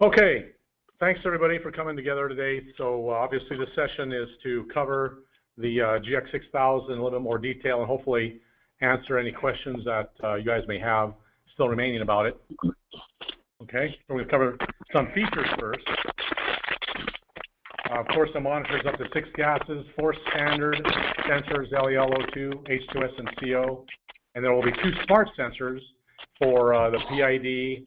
Okay, thanks everybody for coming together today. So obviously this session is to cover the GX-6000 in a little bit more detail and hopefully answer any questions that you guys may have still remaining about it. Okay, so we're going to cover some features first. Of course, the monitor is up to 6 gases, 4 standard sensors, LEL, O2, H2S, and CO. And there will be 2 smart sensors for the PID,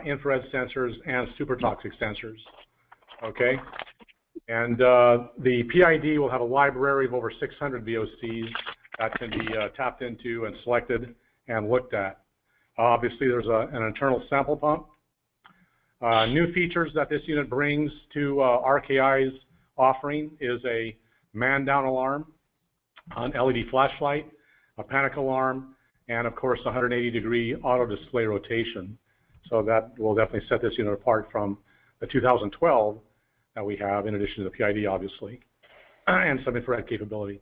infrared sensors, and super toxic sensors. Okay? And the PID will have a library of over 600 VOCs that can be tapped into and selected and looked at. Obviously, there's an internal sample pump. New features that this unit brings to RKI's offering is a man-down alarm, an LED flashlight, a panic alarm, and of course 180-degree auto display rotation. So that will definitely set this unit apart from the 2012 that we have, in addition to the PID, obviously, and some infrared capability.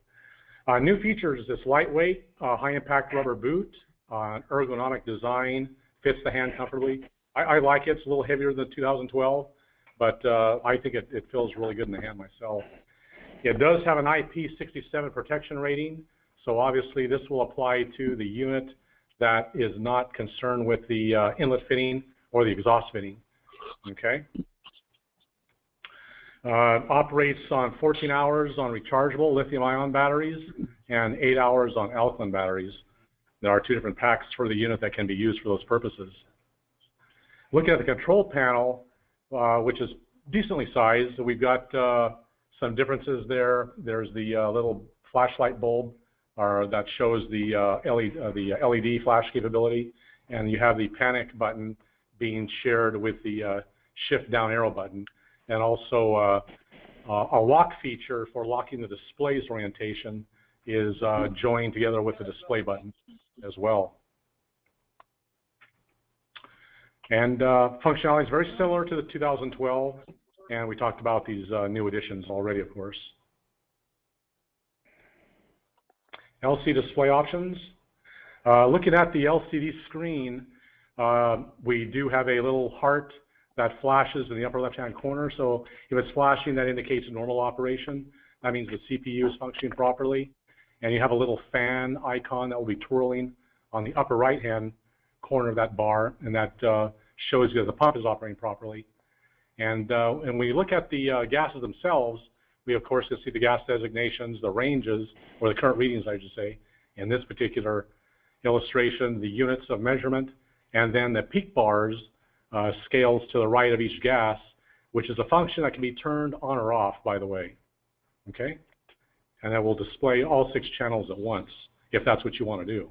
New features: this lightweight, high-impact rubber boot, ergonomic design, fits the hand comfortably. I like it. It's a little heavier than 2012, but I think it feels really good in the hand myself. It does have an IP67 protection rating, so obviously this will apply to the unit that is not concerned with the inlet fitting or the exhaust fitting. Okay. Operates on 14 hours on rechargeable lithium-ion batteries and 8 hours on alkaline batteries. There are 2 different packs for the unit that can be used for those purposes. Looking at the control panel, which is decently sized, so we've got some differences there. There's the little flashlight bulb that shows the LED flash capability, and you have the panic button being shared with the shift down arrow button, and also a lock feature for locking the display's orientation is joined together with the display button as well. And functionality is very similar to the 2012, and we talked about these new additions already, of course. LCD display options. Looking at the LCD screen, we do have a little heart that flashes in the upper left-hand corner. So if it's flashing, that indicates a normal operation. That means the CPU is functioning properly. And you have a little fan icon that will be twirling on the upper right-hand corner of that bar, and that shows you that the pump is operating properly. And when we look at the gases themselves, we of course can see the gas designations, the ranges, or the current readings, I should say, in this particular illustration, the units of measurement, and then the peak bars, scales to the right of each gas, which is a function that can be turned on or off, by the way. Okay? And that will display all 6 channels at once, if that's what you want to do.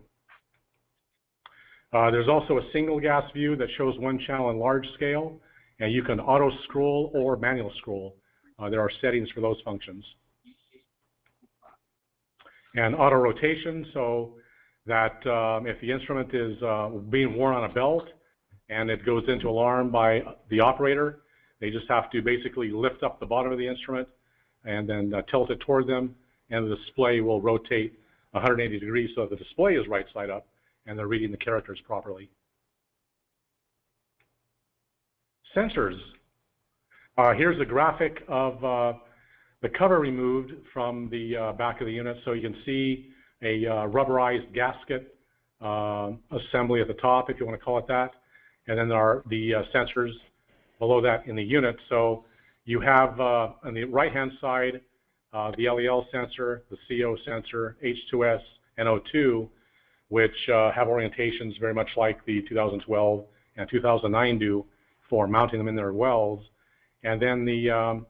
There's also a single gas view that shows 1 channel in large scale, and you can auto scroll or manual scroll. There are settings for those functions. And auto rotation, so that if the instrument is being worn on a belt and it goes into alarm by the operator, they just have to basically lift up the bottom of the instrument and then tilt it toward them, and the display will rotate 180 degrees so that the display is right side up and they're reading the characters properly. Sensors. Here's a graphic of the cover removed from the back of the unit, so you can see a rubberized gasket assembly at the top, if you want to call it that, and then there are the sensors below that in the unit. So you have on the right-hand side the LEL sensor, the CO sensor, H2S, and O2, which have orientations very much like the 2012 and 2009 do for mounting them in their wells. And then the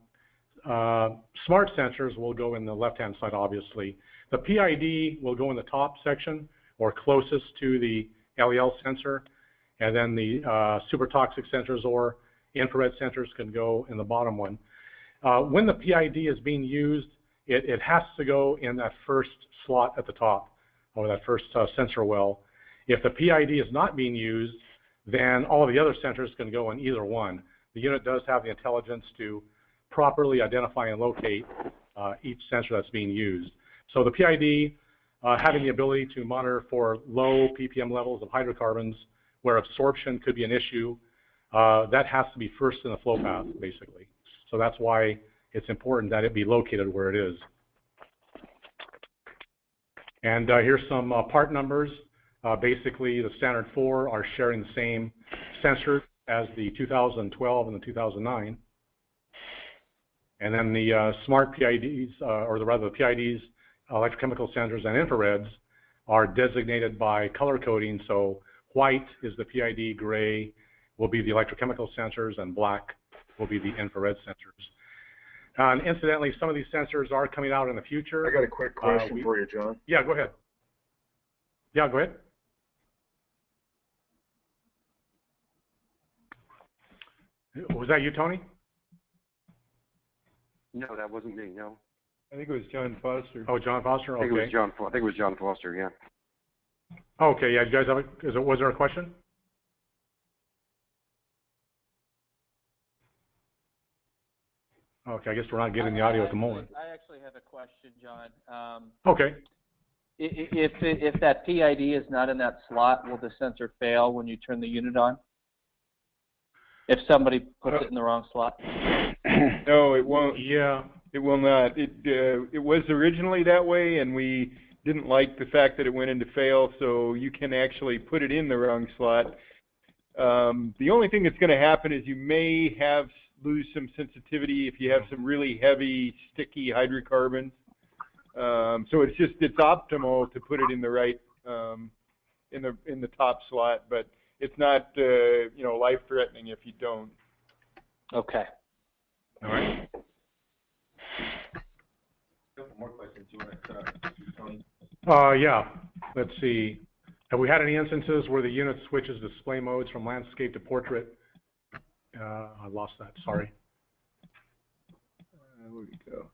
smart sensors will go in the left-hand side, obviously. The PID will go in the top section or closest to the LEL sensor, and then the super toxic sensors or infrared sensors can go in the bottom one. When the PID is being used, it has to go in that first slot at the top, or that first sensor well. If the PID is not being used, then all of the other sensors can go in either one. The unit does have the intelligence to properly identify and locate each sensor that's being used. So the PID, having the ability to monitor for low ppm levels of hydrocarbons where absorption could be an issue, that has to be first in the flow path, basically. So that's why it's important that it be located where it is. And here's some part numbers. Basically, the standard 4 are sharing the same sensor as the 2012 and the 2009. And then the smart PIDs, or rather the PIDs, electrochemical sensors and infrareds, are designated by color coding. So white is the PID, gray will be the electrochemical sensors, and black will be the infrared sensors. And incidentally, some of these sensors are coming out in the future. I got a quick question for you, John. Yeah, go ahead. Yeah, go ahead. Was that you, Tony? No, that wasn't me. No. I think it was John Foster. Oh, John Foster. Okay. I think it was John Foster. Yeah. Okay. Yeah. You guys have was there a question? Okay. I guess we're not getting the audio at the moment. I actually have a question, John. Okay. If that PID is not in that slot, will the sensor fail when you turn the unit on? If somebody puts it in the wrong slot? No, it won't. Yeah. It will not. It was originally that way, and we didn't like the fact that it went into fail, so you can actually put it in the wrong slot. The only thing that's going to happen is you may lose some sensitivity if you have some really heavy, sticky hydrocarbons. So it's optimal to put it in the right in the top slot, but it's not life-threatening if you don't. Okay. All right. A couple more questions. You want to Tony? Yeah. Let's see. Have we had any instances where the unit switches display modes from landscape to portrait? I lost that. Sorry. Where'd it go?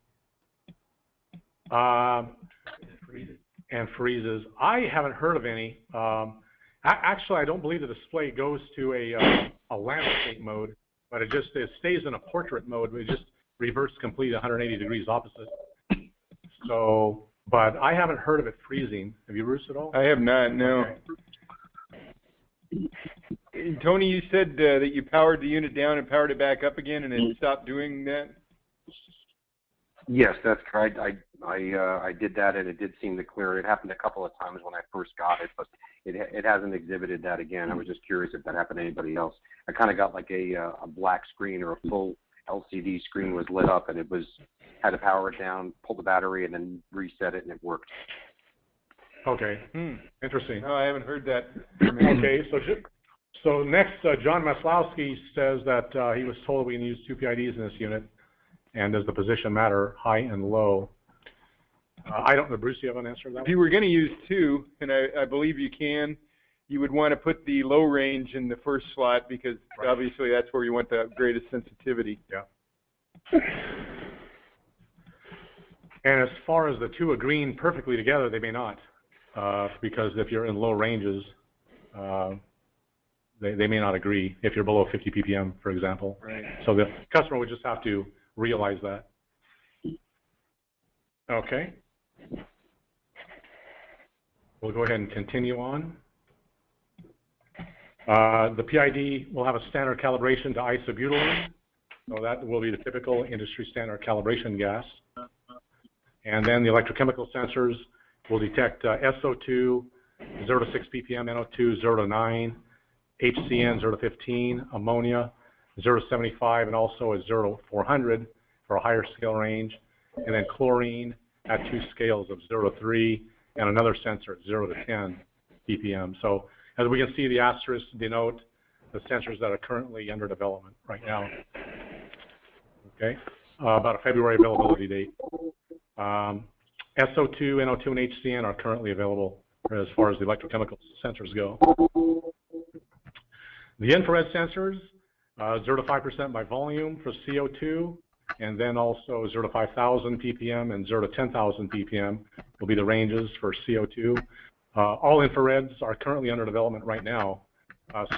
And freezes. I haven't heard of any. Actually, I don't believe the display goes to a landscape mode, but it stays in a portrait mode. It just reverts complete 180 degrees opposite. So, but I haven't heard of it freezing. Have you, Bruce, at all? I have not. No. Okay. Tony, you said that you powered the unit down and powered it back up again, and it stopped doing that. Yes, that's correct. I did that, and it did seem to clear. It happened a couple of times when I first got it, but it hasn't exhibited that again. I was just curious if that happened to anybody else. I kind of got like a black screen, or a full LCD screen was lit up, and had to power it down, pull the battery, and then reset it, and it worked. Okay. Interesting. No, I haven't heard that. Okay. So next, John Maslowski says that he was told we can use two PIDs in this unit, and does the position matter, high and low? I don't know, Bruce, you have an answer to that? If you were going to use two, and I believe you can, you would want to put the low range in the first slot, because obviously that's where you want the greatest sensitivity. Yeah. And as far as the two agreeing perfectly together, they may not, because if you're in low ranges, they may not agree if you're below 50 ppm, for example. Right. So the customer would just have to realize that. Okay. We'll go ahead and continue on. The PID will have a standard calibration to isobutylene. So that will be the typical industry standard calibration gas. And then the electrochemical sensors will detect SO2, 0 to 6 ppm, NO2, 0 to 9, HCN, 0 to 15, ammonia, 0 to 75, and also a 0 to 400 for a higher scale range. And then chlorine at 2 scales of 0 to 3, and another sensor at 0 to 10 ppm. So as we can see, the asterisks denote the sensors that are currently under development right now. Okay, about a February availability date. SO2, NO2, and HCN are currently available as far as the electrochemical sensors go. The infrared sensors, 0 to 5% by volume for CO2, and then also 0 to 5,000 ppm and 0 to 10,000 ppm will be the ranges for CO2. All infrareds are currently under development right now.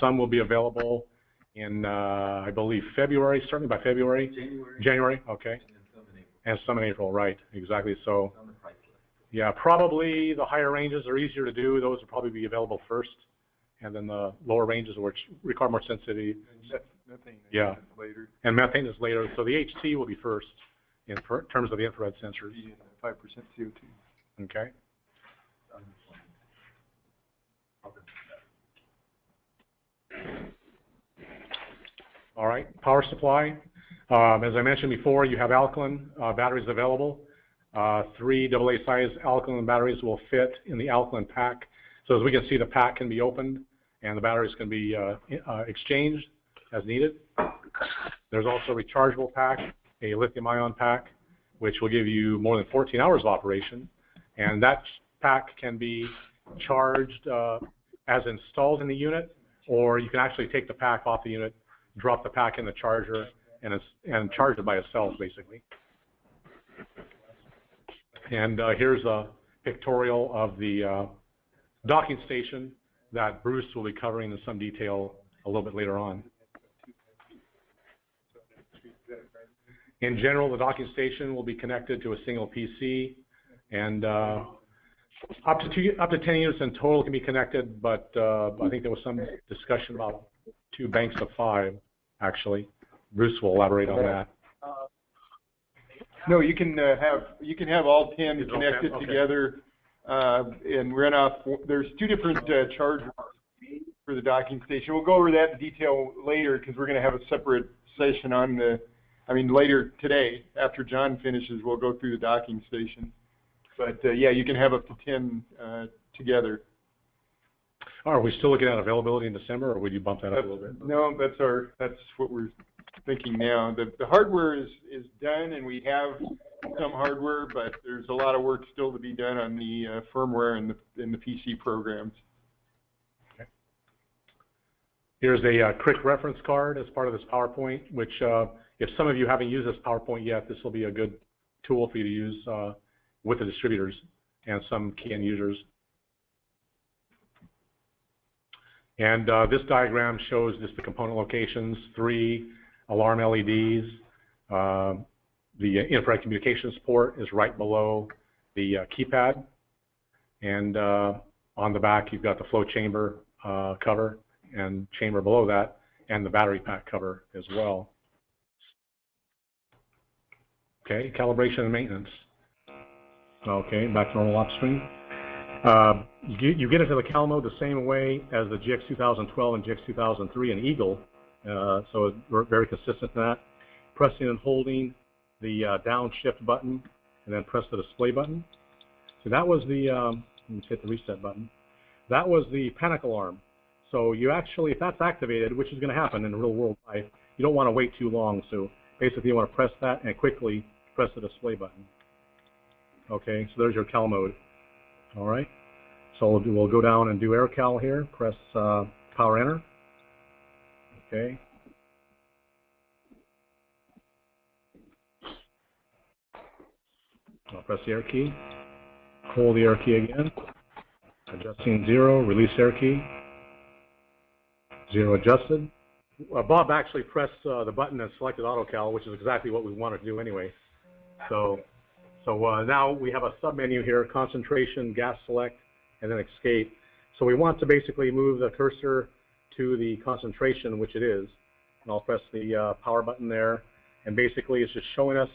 Some will be available in, I believe, February, certainly by February. January, okay. And some in April, right, exactly. So, yeah, probably the higher ranges are easier to do. Those will probably be available first. and then the lower ranges which require more sensitivity. Methane Yeah. is later. And methane is later. So the HT will be first in terms of the infrared sensors. 5% CO2. Okay. All right, power supply. As I mentioned before, you have alkaline batteries available. 3 AA size alkaline batteries will fit in the alkaline pack. So as we can see, the pack can be opened and the batteries can be exchanged as needed. There's also a rechargeable pack, a lithium-ion pack, which will give you more than 14 hours of operation. And that pack can be charged as installed in the unit, or you can actually take the pack off the unit, drop the pack in the charger, and charge it by itself, basically. And here's a pictorial of the docking station that Bruce will be covering in some detail a little bit later on. In general, the docking station will be connected to a single PC, and up to 10 units in total can be connected, but I think there was some discussion about 2 banks of 5, actually. Bruce will elaborate on that. No, you can have all 10 connected together and run off. There's 2 different chargers for the docking station. We'll go over that in detail later because we're going to have a separate session on later today. After John finishes, we'll go through the docking station. But yeah, you can have up to 10 together. Are we still looking at availability in December, or would you bump that up a little bit? No, that's what we're thinking now. The hardware is done, and we have some hardware, but there's a lot of work still to be done on the firmware and the PC programs. Okay. Here's a quick reference card as part of this PowerPoint, which if some of you haven't used this PowerPoint yet, this will be a good tool for you to use with the distributors and some key end users. And this diagram shows just the component locations, 3 alarm LEDs. The infrared communications port is right below the keypad. And on the back, you've got the flow chamber cover and chamber below that, and the battery pack cover as well. Okay, calibration and maintenance. Okay, back to normal op screen. You get into the cal mode the same way as the GX-2012 and GX-2003 and Eagle, so we're very consistent in that. Pressing and holding the downshift button, and then press the display button. So that was the, let's hit the reset button. That was the panic alarm. So you actually, if that's activated, which is going to happen in real world life, you don't want to wait too long. So basically you want to press that and quickly press the display button. Okay, so there's your cal mode. All right, so we'll go down and do air cal here. Press power enter. Okay. I'll press the air key. Hold the air key again. Adjusting 0. Release air key. 0 adjusted. Bob actually pressed the button and selected AutoCal, which is exactly what we wanted to do anyway. So now we have a submenu here: concentration, gas select, and then escape. So we want to basically move the cursor to the concentration, which it is. And I'll press the power button there. And basically it's just showing us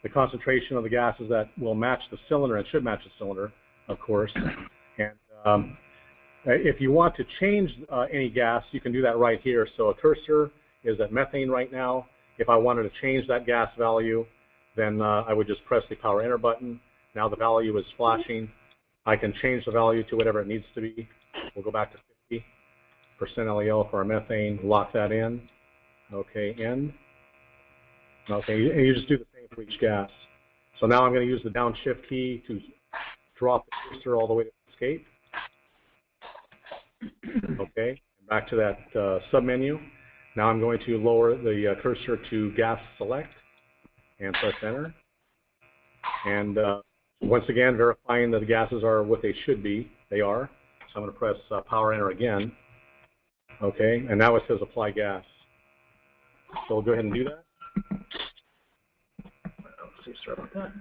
the concentration of the gases that will match the cylinder and should match the cylinder, of course. And if you want to change any gas, you can do that right here. So a cursor is at methane right now. If I wanted to change that gas value, then I would just press the power enter button. Now the value is flashing. I can change the value to whatever it needs to be. We'll go back to 50% LEL for our methane, lock that in. Okay, end. Okay, and you just do the same for each gas. So now I'm going to use the downshift key to drop the cursor all the way to escape. Okay, back to that submenu. Now I'm going to lower the cursor to gas select and press enter. And once again, verifying that the gases are what they should be. They are. So I'm going to press power enter again. Okay, and now it says apply gas. So we'll go ahead and do that. Sorry about that.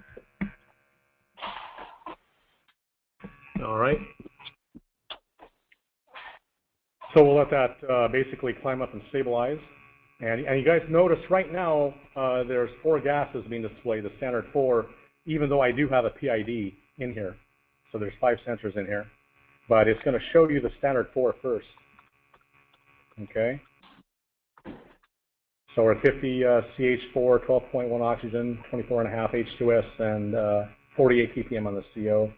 All right. So we'll let that basically climb up and stabilize. And you guys notice right now there's 4 gases being displayed, the standard 4, even though I do have a PID in here. So there's 5 sensors in here. But it's going to show you the standard 4 first. Okay. So we're at 50 CH4, 12.1 oxygen, 24.5 H2S, and 48 ppm on the CO.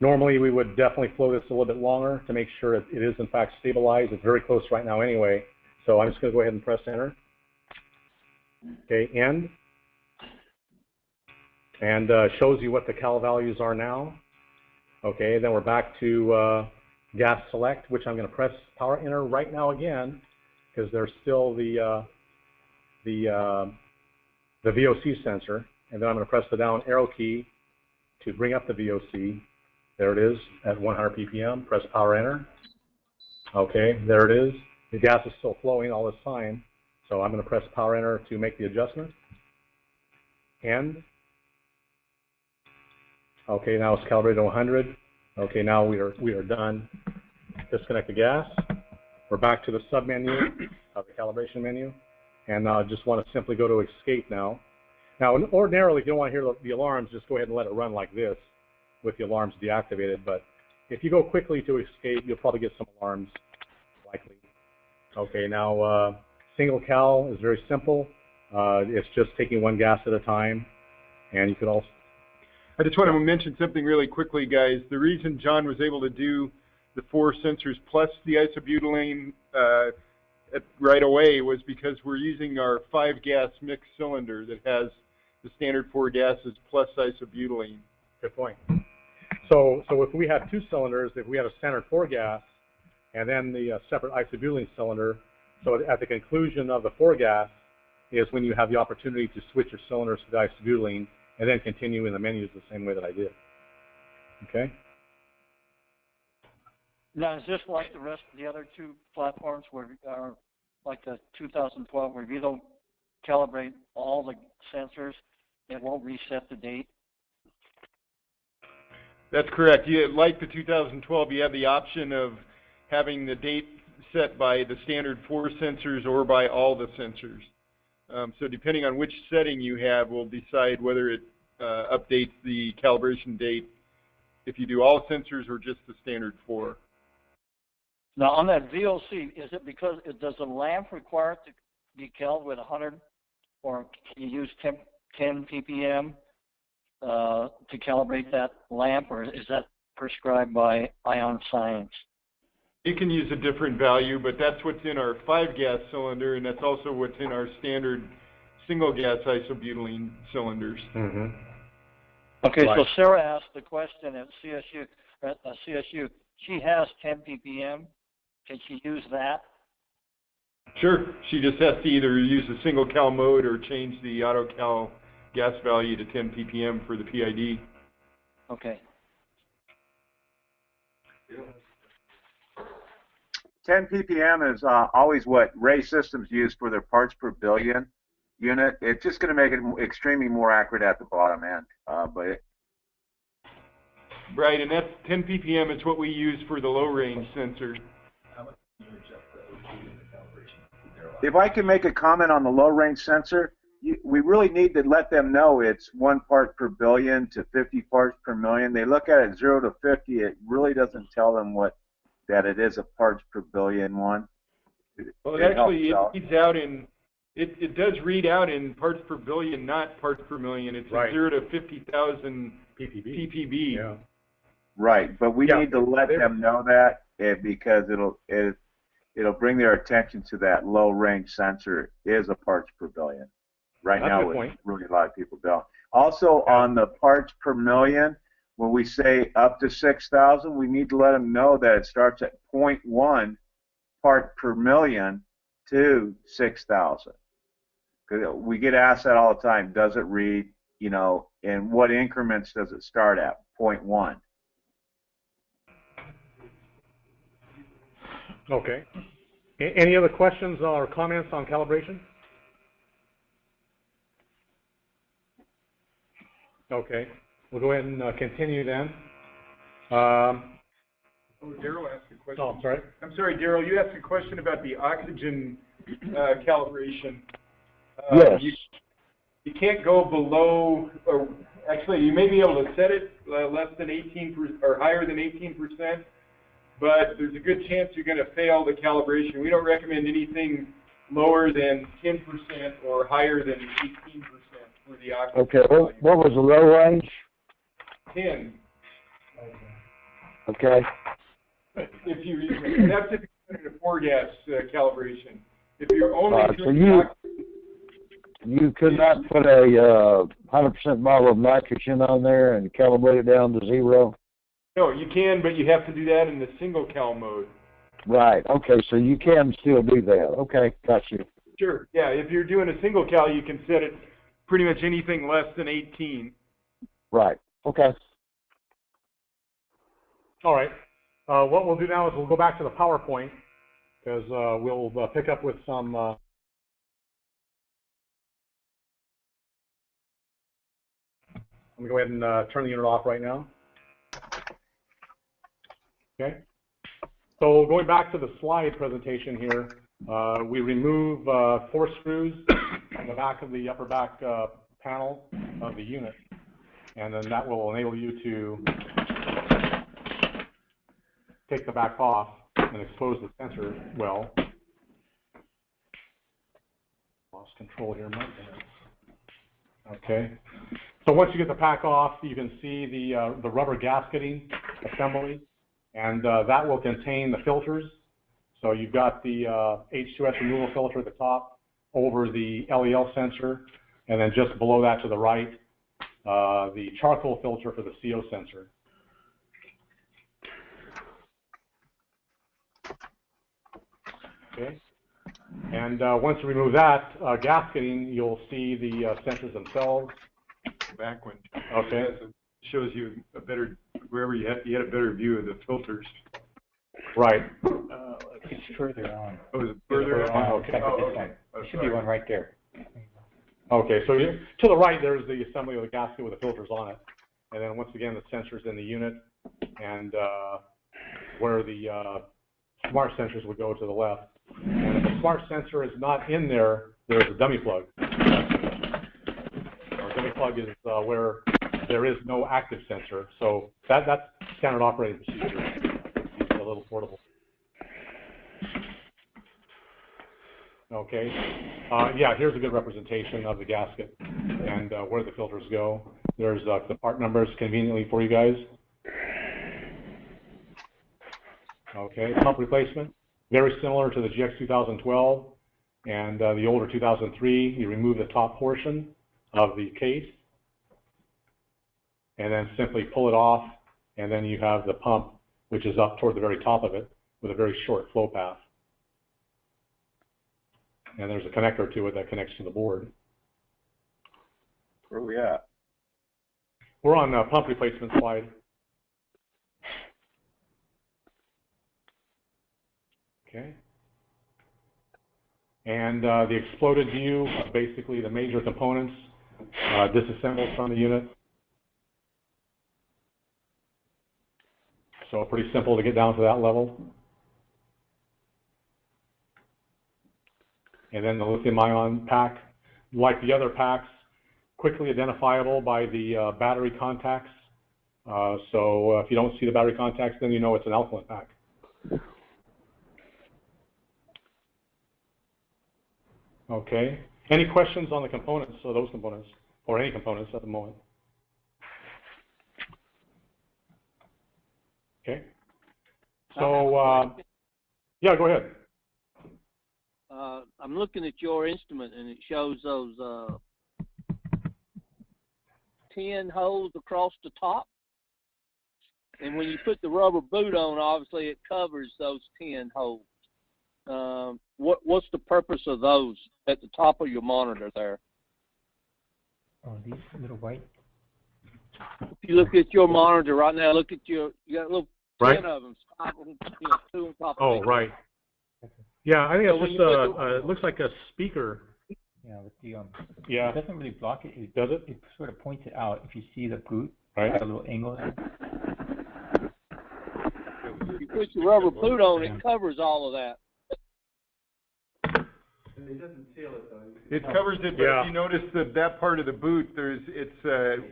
Normally, we would definitely flow this a little bit longer to make sure it is, in fact, stabilized. It's very close right now anyway. So I'm just going to go ahead and press enter. Okay, end. And shows you what the cal values are now. Okay, then we're back to gas select, which I'm going to press power enter right now again, because there's still the VOC sensor. And then I'm going to press the down arrow key to bring up the VOC. There it is at 100 ppm. Press power enter. Okay, there it is. The gas is still flowing all this time. So I'm going to press power enter to make the adjustment. End. Okay, now it's calibrated to 100. Okay, now we are done. Disconnect the gas. We're back to the sub menu of the calibration menu. And I just want to simply go to escape now. Now, ordinarily, if you don't want to hear the alarms, just go ahead and let it run like this with the alarms deactivated. But if you go quickly to escape, you'll probably get some alarms, likely. Okay, now single cal is very simple. It's just taking 1 gas at a time. And you could also... I just want to mention something really quickly, guys. The reason John was able to do the 4 sensors plus the isobutylene right away was because we're using our 5-gas mixed cylinder that has the standard 4 gases plus isobutylene. Good point. So if we had 2 cylinders, if we had a standard 4 gas and then the separate isobutylene cylinder, so at the conclusion of the 4 gas is when you have the opportunity to switch your cylinders to the isobutylene and then continue in the menus the same way that I did. Okay? Now, is this like the rest of the other 2 platforms where, like the 2012, where if you don't calibrate all the sensors, it won't reset the date? That's correct. Like the 2012, you have the option of having the date set by the standard 4 sensors or by all the sensors. So depending on which setting you have will decide whether it updates the calibration date if you do all sensors or just the standard 4. Now, on that VOC, is it because, does the lamp require it to be calibrated with 100, or can you use 10 ppm to calibrate that lamp, or is that prescribed by Ion Science? You can use a different value, but that's what's in our 5-gas cylinder, and that's also what's in our standard single-gas isobutylene cylinders. Mm-hmm. Okay, Right. so Sarah asked the question at CSU. She has 10 ppm. Can she use that? Sure. She just has to either use the single cal mode or change the auto cal gas value to 10 ppm for the PID. Okay. 10 ppm is always what Ray Systems use for their parts per billion unit. It's just going to make it extremely more accurate at the bottom end. Right, and that's 10 ppm is what we use for the low-range sensor. If I can make a comment on the low-range sensor, we really need to let them know it's 1 part per billion to 50 parts per million. They look at it 0 to 50. It really doesn't tell them that it is a parts per billion one. Well, actually, it reads out in it does read out in parts per billion, not parts per million. It's Right. 0 to 50,000 ppb. Yeah. Right, but we need to let them know that because it'll bring their attention to that low-range sensor is a parts per billion. Right That's now, a good point. really a lot of people don't. Also, on the parts per million, when we say up to 6,000, we need to let them know that it starts at 0.1 part per million to 6,000. We get asked that all the time. Does it read, in what increments does it start at? 0.1. Okay. Any other questions or comments on calibration? Okay. We'll go ahead and continue then. Oh, Daryl asked a question. Oh, I'm sorry. I'm sorry, Daryl, you asked a question about the oxygen calibration. Yes. You can't go below, or actually you may be able to set it less than 18% or higher than 18%, but there's a good chance you're going to fail the calibration. We don't recommend anything lower than 10% or higher than 18% for the oxygen. Okay, what was the low range? 10. Okay. If you, that's if you're doing a four-gas calibration. If you're only So doing you could not put a 100% bottle of nitrogen on there and calibrate it down to 0? No, you can, but you have to do that in the single cal mode. Right. Okay, so you can still do that. Okay, got you. Sure. Yeah, if you're doing a single cal, you can set it pretty much anything less than 18. Right. Okay. All right. What we'll do now is we'll go back to the PowerPoint because we'll pick up with some. Let me go ahead and turn the unit off right now. Okay. So going back to the slide presentation here, we remove 4 screws on the back of the upper back panel of the unit, and then that will enable you to take the back off and expose the sensor well. Lost control here, Mike. Okay. So once you get the pack off, you can see the rubber gasketing assembly, and that will contain the filters. So you've got the H2S removal filter at the top over the LEL sensor, and then just below that to the right, the charcoal filter for the CO sensor. Okay. And once you remove that gasketing, you'll see the sensors themselves. Back one. Okay. It shows you a better, wherever you had a better view of the filters. Right. It's further on. Oh, is it further on? Okay. There should be one right there. Okay, so to the right, there's the assembly of the gasket with the filters on it. And then once again, the sensors in the unit, and where the smart sensors would go to the left. And if the smart sensor is not in there, there's a dummy plug. A dummy plug is where there is no active sensor. So that's standard operating procedure. It's a little portable. Okay. Yeah, here's a good representation of the gasket and where the filters go. There's the part numbers conveniently for you guys. Okay, pump replacement. Very similar to the GX-6012 and the older 2003. You remove the top portion of the case and then simply pull it off, and then you have the pump, which is up toward the very top of it with a very short flow path. And there's a connector to it that connects to the board. Where are we at? We're on pump replacement slide. Okay. And the exploded view of basically the major components disassembled from the unit. So pretty simple to get down to that level. And then the lithium-ion pack, like the other packs, quickly identifiable by the battery contacts. So if you don't see the battery contacts, then you know it's an alkaline pack. Okay. Any questions on the components, or those components, or any components at the moment? Okay. So, yeah, go ahead. I'm looking at your instrument, and it shows those 10 holes across the top. And when you put the rubber boot on, obviously it covers those 10 holes. What's the purpose of those at the top of your monitor there? Oh, these little white. If you look at your monitor right now, look at you got little 10 Right. of them, 2 on top of Oh, each right. Yeah, I think So it's when just you put it looks like a speaker. Yeah, with the Yeah. it doesn't really block it. Does it? It sort of points it out. If you see the boot, Right. got a little angle there. you put your rubber boot on, it covers all of that. It doesn't seal it though. It covers it, but Yeah. if you notice that part of the boot, it's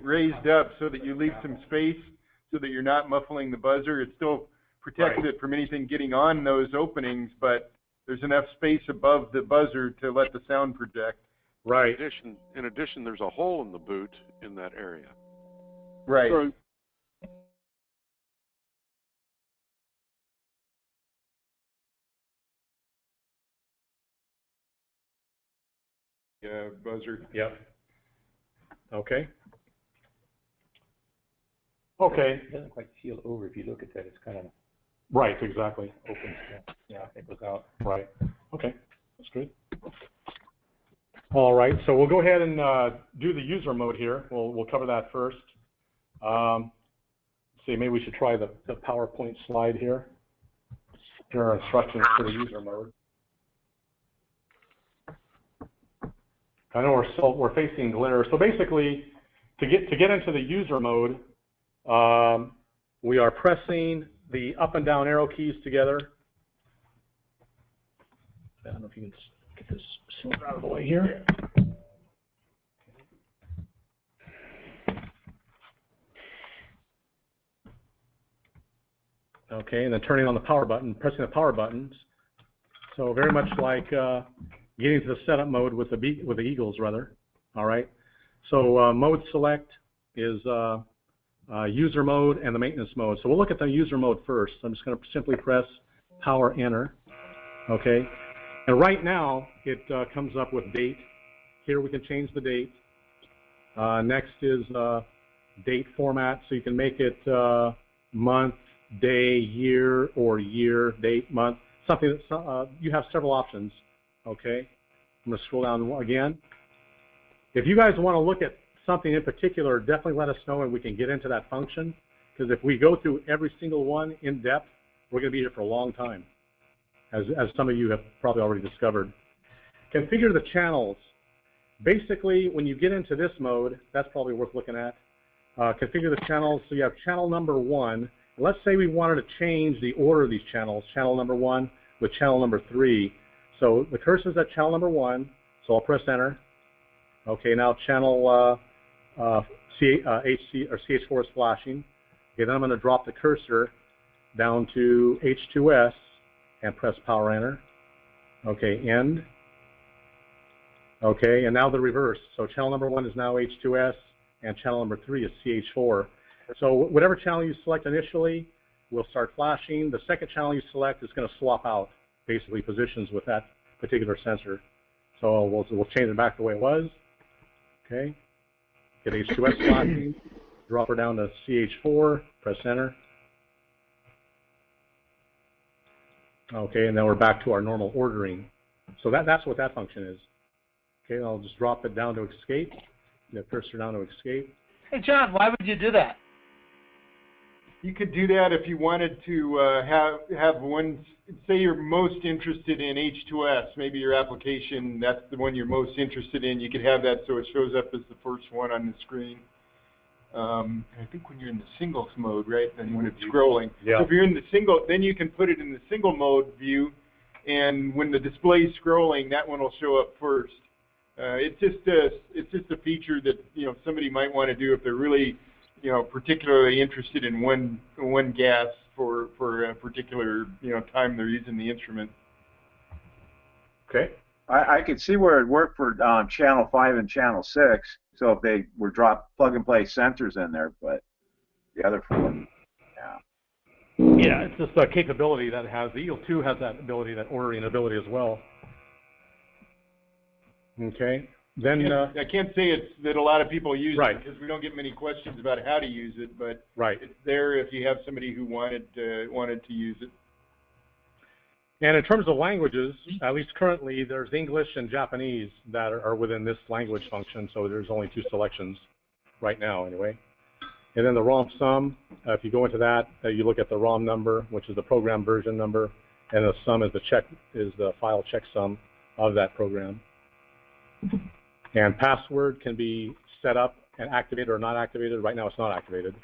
raised up so that you leave some space, so that you're not muffling the buzzer. It still protects it from anything getting on those openings, but there's enough space above the buzzer to let the sound project. Right. In addition, there's a hole in the boot in that area. Right. True. Buzzer. Yep. Okay. Okay. It doesn't quite seal over if you look at that. It's kind of Right, exactly. open still. Yeah, it goes out. Right. Okay, that's good. All right, so we'll go ahead and do the user mode here. We'll cover that first. See, maybe we should try the PowerPoint slide here. Here are instructions for the user mode. I know we're facing glare. So basically, to get into the user mode, we are pressing the up and down arrow keys together. I don't know if you can get this cylinder out of the way here. Okay, and then turning on the power button, pressing the power buttons. So very much like getting to the setup mode with the Eagles, rather. All right. So mode select is user mode and the maintenance mode. So we'll look at the user mode first. I'm just going to simply press power enter. Okay. And right now it comes up with date. Here we can change the date. Next is date format. So you can make it month, day, year, or year, date, month. Something that you have several options. Okay. I'm going to scroll down again. If you guys want to look at something in particular, definitely let us know and we can get into that function. Because if we go through every single one in depth, we're going to be here for a long time, as some of you have probably already discovered. Configure the channels. Basically, when you get into this mode, that's probably worth looking at. Configure the channels. So you have channel number 1. Let's say we wanted to change the order of these channels, channel number 1 with channel number 3. So the cursor's at channel number 1, so I'll press enter. Okay, now channel CH4 is flashing. Okay, then I'm going to drop the cursor down to H2S and press power enter. Okay, end. Okay, and now the reverse. So channel number 1 is now H2S and channel number 3 is CH4. So whatever channel you select initially will start flashing. The second channel you select is going to swap out basically positions with that particular sensor. So we'll change it back the way it was. Okay. Get H2S flashing, drop her down to CH4, press enter. Okay, and then we're back to our normal ordering. So that's what that function is. Okay, I'll just drop it down to escape. The cursor down to escape. Hey, John, why would you do that? You could do that if you wanted to have one, say you're most interested in H2S, maybe your application, that's the one you're most interested in, you could have that so it shows up as the first one on the screen. I think when you're in the singles mode, right, then when it's scrolling. Yeah. So if you're in the single, then you can put it in the single mode view, and when the display's scrolling, that one will show up first. It's just a feature that, you know, somebody might want to do if they're really, you know, particularly interested in one gas for a particular, you know, time they're using the instrument. Okay. I could see where it worked for channel 5 and channel 6. So if they were plug and play sensors in there, but the other 4, yeah. Yeah, it's just a capability that it has. The Eagle 2 has that ability, that ordering ability as well. Okay. Then I can't say it's that a lot of people use right. it because we don't get many questions about how to use it, but right. it's there if you have somebody who wanted to use it. And in terms of languages, at least currently, there's English and Japanese that are within this language function, so there's only 2 selections right now anyway. And then the ROM sum, if you go into that, you look at the ROM number, which is the program version number, and the sum is the file checksum of that program. And password can be set up and activated or not activated. Right now it's not activated.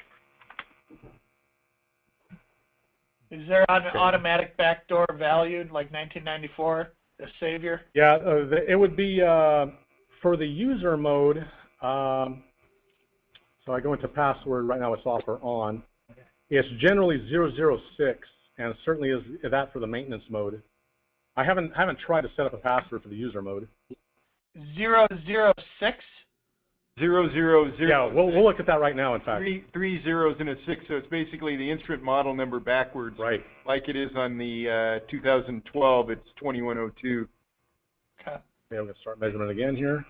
Is there an automatic backdoor valued like 1994, the Savior? Yeah, it would be for the user mode. So I go into password right now. It's off or on. It's generally 006, and it certainly is that for the maintenance mode. I haven't tried to set up a password for the user mode. 006. 000. Yeah, we'll look at that right now. In fact, three zeros and a 6, so it's basically the instrument model number backwards. Right. Like it is on the 2012. It's 2102. Okay. Okay, I'm going to start measurement again here.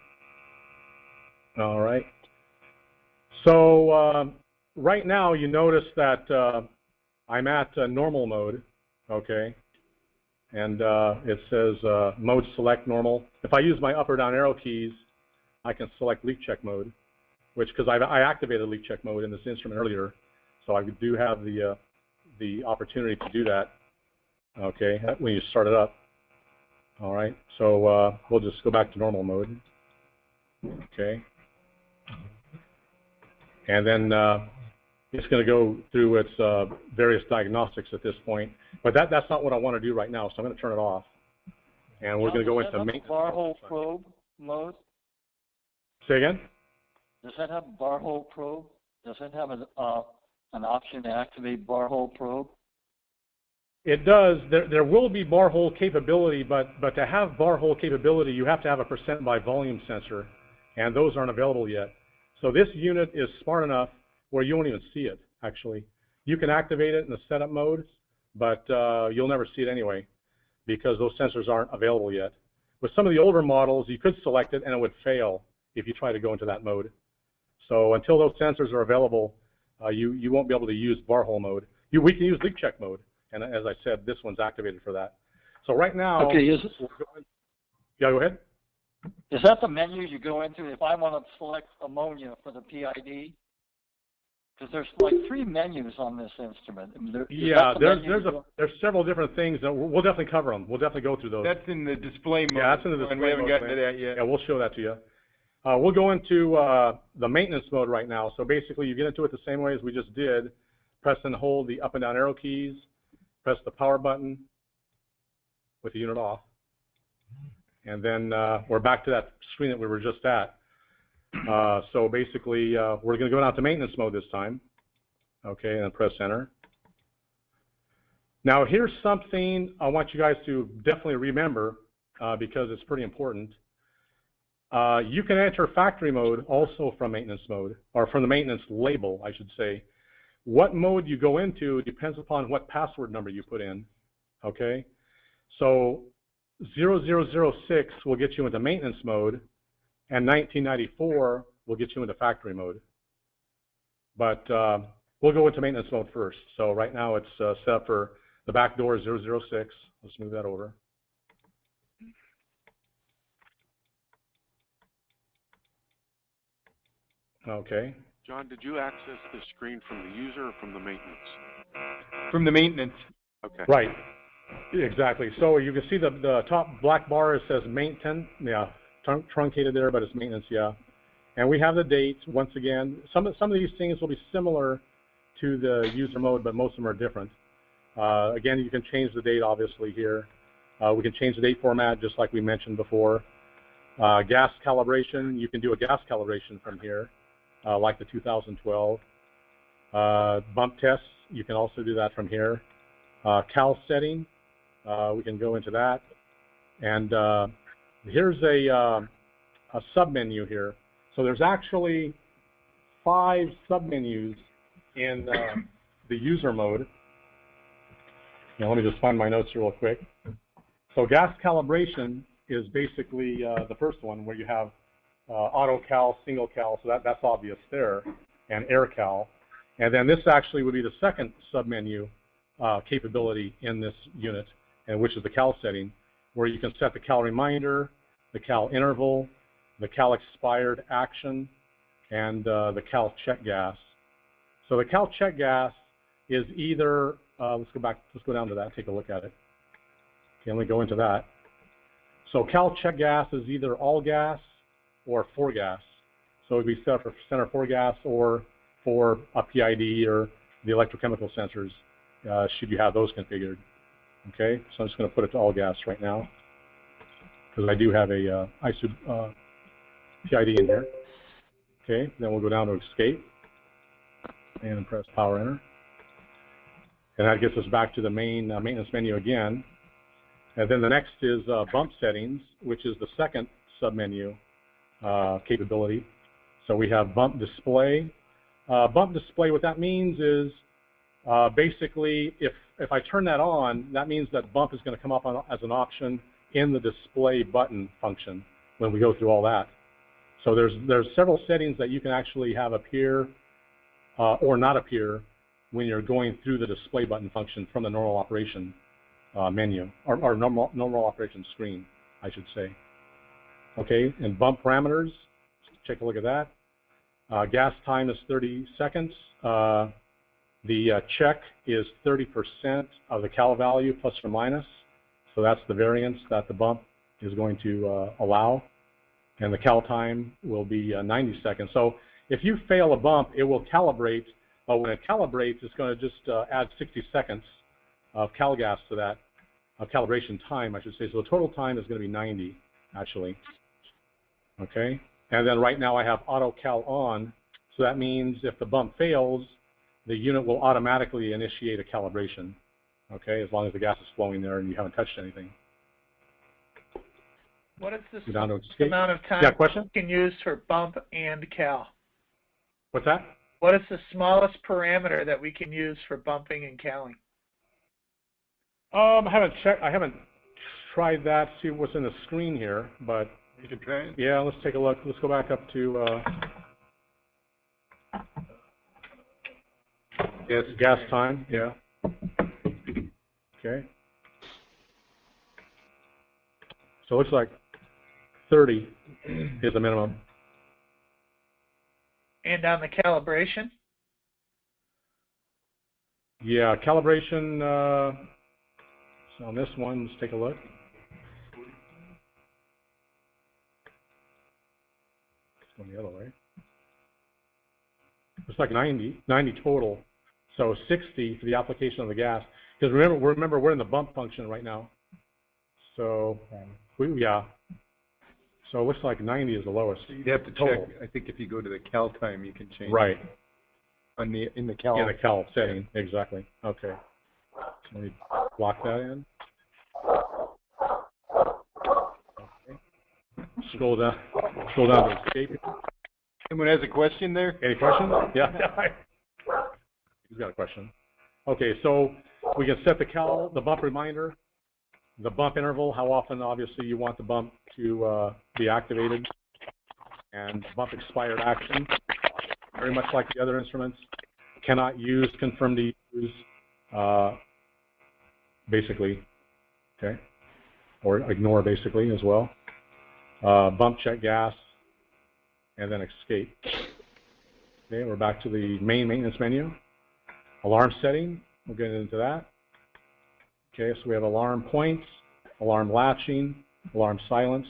All right. So right now you notice that I'm at normal mode, okay, and it says mode select normal. If I use my up or down arrow keys, I can select leak check mode, which because I activated leak check mode in this instrument earlier, so I do have the opportunity to do that, okay, when you start it up. All right, so we'll just go back to normal mode, okay. And then it's going to go through its various diagnostics at this point. But that's not what I want to do right now, so I'm going to turn it off. And we're going to go into maintenance. Bar hole probe mode? Say again? Does that have bar hole probe? Does it have an option to activate bar hole probe? It does. There will be bar hole capability, but to have bar hole capability, you have to have a % by volume sensor, and those aren't available yet. So this unit is smart enough where you won't even see it, actually. You can activate it in the setup mode, but you'll never see it anyway because those sensors aren't available yet. With some of the older models, you could select it and it would fail if you try to go into that mode. So until those sensors are available, you won't be able to use bar hole mode. We can use leak check mode, and as I said, this one's activated for that. So right now... Okay, yeah, go ahead. Is that the menu you go into if I want to select ammonia for the PID? Because there's like 3 menus on this instrument. Yeah, there's several different things. We'll definitely cover them. We'll definitely go through those. That's in the display mode. Yeah, that's in the display mode. We haven't gotten to that yet. Yeah, we'll show that to you. We'll go into the maintenance mode right now. So basically, you get into it the same way as we just did. Press and hold the up and down arrow keys. Press the power button with the unit off. And then we're back to that screen that we were just at. So basically, we're going to go down to maintenance mode this time. Okay, and press enter. Now, here's something I want you guys to definitely remember because it's pretty important. You can enter factory mode also from maintenance mode, or from the maintenance label, I should say. What mode you go into depends upon what password number you put in. Okay, so 0006 will get you into maintenance mode, and 1994 will get you into factory mode. But we'll go into maintenance mode first. So right now it's set up for the back door 006. Let's move that over. Okay. John, did you access the screen from the user or from the maintenance? From the maintenance. Okay. Right. Exactly. So you can see the top black bar, it says maintenance. Yeah, truncated there, but it's maintenance, yeah. And we have the dates, once again. Some of these things will be similar to the user mode, but most of them are different. Again, you can change the date, obviously, here. We can change the date format, just like we mentioned before. Gas calibration, you can do a gas calibration from here, like the 2012. Bump tests, you can also do that from here. Cal setting, we can go into that. And here's a submenu here. So there's actually 5 submenus in the user mode. Now let me just find my notes here real quick. So gas calibration is basically the first one, where you have auto cal, single cal, so that's obvious there, and air cal. And then this actually would be the second submenu capability in this unit, and which is the cal setting, where you can set the cal reminder, the cal interval, the cal expired action, and the cal check gas. So the cal check gas is either, let's go down to that, take a look at it. Okay, let me go into that. So cal check gas is either all gas or 4 gas. So it would be set up for center 4 gas or for a PID or the electrochemical sensors should you have those configured. Okay, so I'm just going to put it to all gas right now because I do have a PID in here. Okay, then we'll go down to escape and press power enter. And that gets us back to the main maintenance menu again. And then the next is bump settings, which is the second submenu capability. So we have bump display. Bump display, what that means is basically if I turn that on, that means that bump is going to come up as an option in the display button function when we go through all that. So there's several settings that you can actually have appear or not appear when you're going through the display button function from the normal operation menu, or normal operation screen, I should say. Okay, and bump parameters, let's take a look at that. Gas time is 30 seconds. The check is 30% of the cal value plus or minus. So that's the variance that the bump is going to allow. And the cal time will be 90 seconds. So if you fail a bump, it will calibrate. But when it calibrates, it's going to just add 60 seconds of cal gas to that, calibration time, I should say. So the total time is going to be 90, actually. Okay? And then right now I have auto cal on. So that means if the bump fails, the unit will automatically initiate a calibration. Okay? As long as the gas is flowing there and you haven't touched anything. What is the Go down to escape. amount of time you can use for bump and cal? What's that? What is the smallest parameter that we can use for bumping and calling? I haven't checked. I haven't tried that. See what's in the screen here, but you can try it. Yeah, let's take a look. Let's go back up to gas time. Yeah. Okay. So it looks like 30 is the minimum. And on the calibration? Yeah, calibration, so on this one, let's take a look. It's going the other way. It's like 90 total. So 60 for the application of the gas. Because remember, we're in the bump function right now. So, yeah. So it looks like 90 is the lowest. You'd have to total. check. I think if you go to the cal time, you can change. Right. In the cal. In the cal setting, exactly. Okay. So let me lock that in. Okay. Scroll down to escape. Anyone has a question there? Any questions? Yeah. He's got a question. Okay, so we can set the bump reminder, the bump interval, how often obviously you want the bump to be activated, and bump expired action, very much like the other instruments. Cannot use, confirm to use, basically, okay, or ignore basically as well. Bump check gas, and then escape. Okay, we're back to the main maintenance menu. Alarm setting, we'll get into that. Okay, so we have alarm points, alarm latching, alarm silence.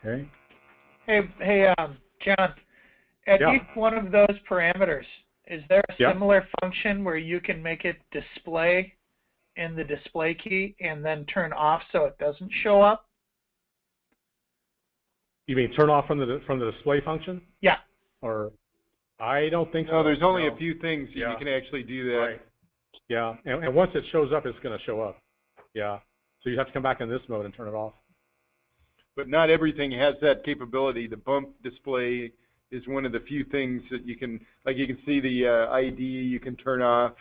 Okay. Hey, John, at each one of those parameters, is there a similar function where you can make it display in the display key and then turn off so it doesn't show up? You mean turn off from the display function? Yeah. Or I don't think so. No, there's only a few things that you can actually do that. Right. Yeah, and once it shows up, it's going to show up. Yeah. So you have to come back in this mode and turn it off. But not everything has that capability. The bump display is one of the few things that you can, like you can see the ID you can turn off,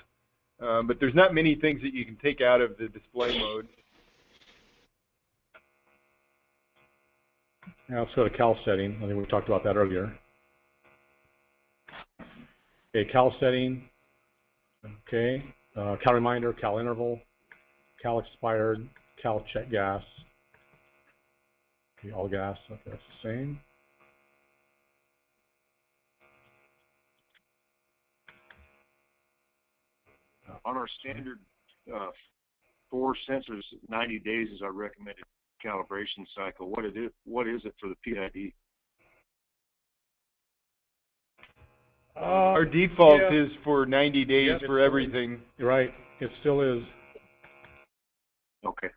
but there's not many things that you can take out of the display mode. Now let's go to cal setting. I think we talked about that earlier. Okay, cal setting. Okay, cal reminder, cal interval, cal expired, cal check gas. Okay, all gas. Okay, that's the same. On our standard 4 sensors, 90 days is our recommended calibration cycle. What is it for the PID? Our default yeah. is for 90 days Yeah, for everything. You're right. It still is. Okay.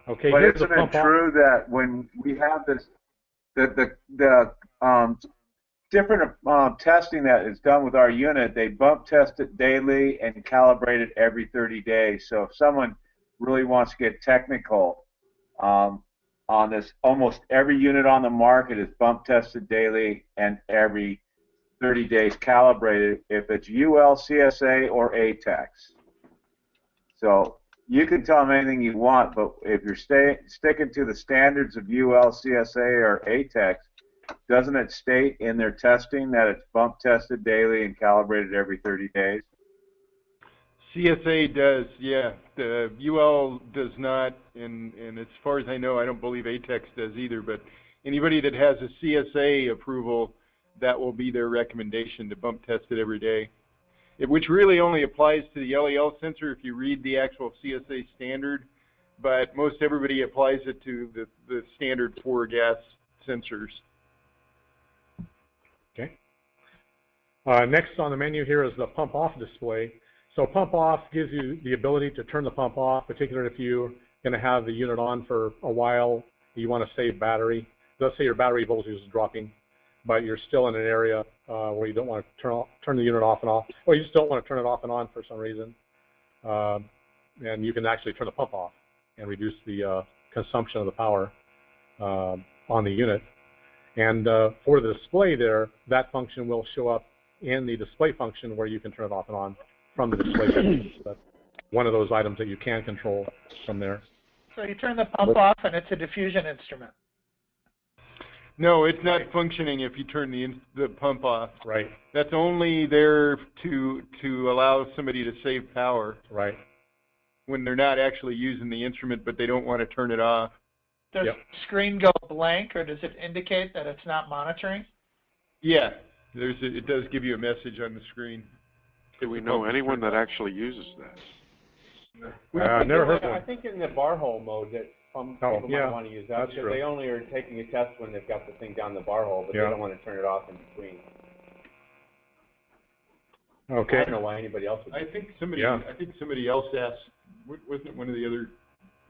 Okay, But here's the isn't it pump off. true that when we have this, the different testing that is done with our unit, they bump test it daily and calibrate it every 30 days. So if someone really wants to get technical on this, almost every unit on the market is bump tested daily and every 30 days calibrated if it's UL, CSA, or ATEX. So you can tell them anything you want, but if you're sticking to the standards of UL, CSA, or ATEX, doesn't it state in their testing that it's bump tested daily and calibrated every 30 days? CSA does, yeah. The UL does not, and as far as I know, I don't believe ATEX does either, but anybody that has a CSA approval, that will be their recommendation to bump test it every day. Which really only applies to the LEL sensor if you read the actual CSA standard, but most everybody applies it to the standard 4 gas sensors. Okay. Next on the menu here is the pump off display. So pump off gives you the ability to turn the pump off, particularly if you're going to have the unit on for a while, you want to save battery. Let's say your battery voltage is dropping, but you're still in an area where you don't want to turn the unit off and off, or you just don't want to turn it off and on for some reason. And you can actually turn the pump off and reduce the consumption of the power on the unit. And for the display there, that function will show up in the display function where you can turn it off and on from the display function. So that's one of those items that you can control from there. So you turn the pump off and it's a diffusion instrument. No, it's not functioning if you turn the pump off. Right. That's only there to allow somebody to save power. Right. When they're not actually using the instrument, but they don't want to turn it off. Does the screen go blank, or does it indicate that it's not monitoring? Yeah, it does give you a message on the screen. Do we know anyone that actually uses that? Never heard of one. I think in the bar hole mode that some people might want to use that, because they only are taking a test when they've got the thing down the bar hole, but they don't want to turn it off in between. Okay. I don't know why anybody else would. I think somebody else asked. Wasn't it one of the other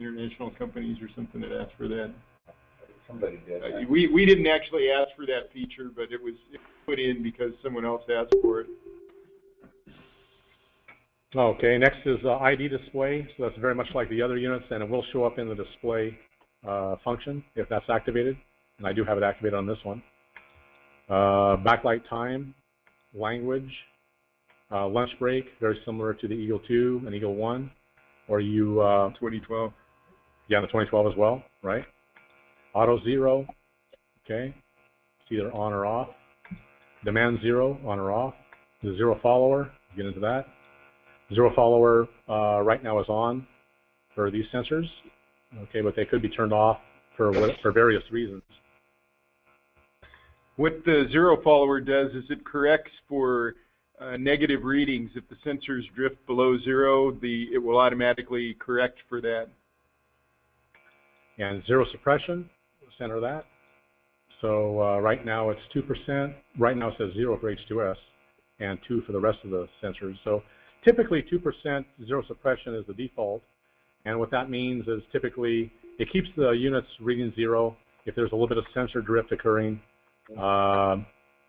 international companies or something that asked for that? Somebody did. We didn't actually ask for that feature, but it was put in because someone else asked for it. Okay, next is ID display. So that's very much like the other units, and it will show up in the display function if that's activated. And I do have it activated on this one. Backlight time, language, lunch break, very similar to the Eagle 2 and Eagle 1. Or you 2012. Yeah, the 2012 as well, right? Auto 0, okay. It's either on or off. Demand 0, on or off. The 0 follower, get into that. 0 follower right now is on for these sensors, okay, but they could be turned off for various reasons. What the 0 follower does is it corrects for negative readings. If the sensors drift below 0, it will automatically correct for that. And 0 suppression, center that. So right now it's 2%. Right now it says 0 for H2S and 2 for the rest of the sensors. So typically 2% 0 suppression is the default. And what that means is typically it keeps the units reading 0. If there's a little bit of sensor drift occurring,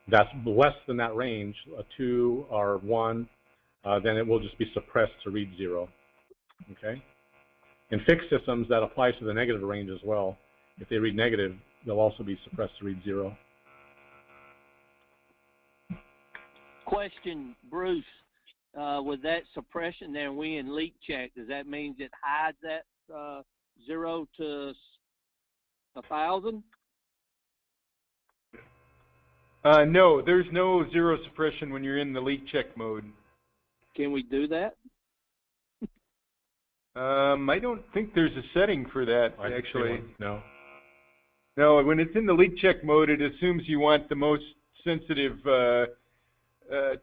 that's less than that range, a 2 or 1, then it will just be suppressed to read 0. Okay? In fixed systems, that applies to the negative range as well. If they read negative, they'll also be suppressed to read 0. Question, Bruce. With that suppression there, we in leak check, does that mean it hides that 0 to 1,000? No, there's no 0 suppression when you're in the leak check mode. Can we do that? I don't think there's a setting for that, actually. No. No, when it's in the leak check mode, it assumes you want the most sensitive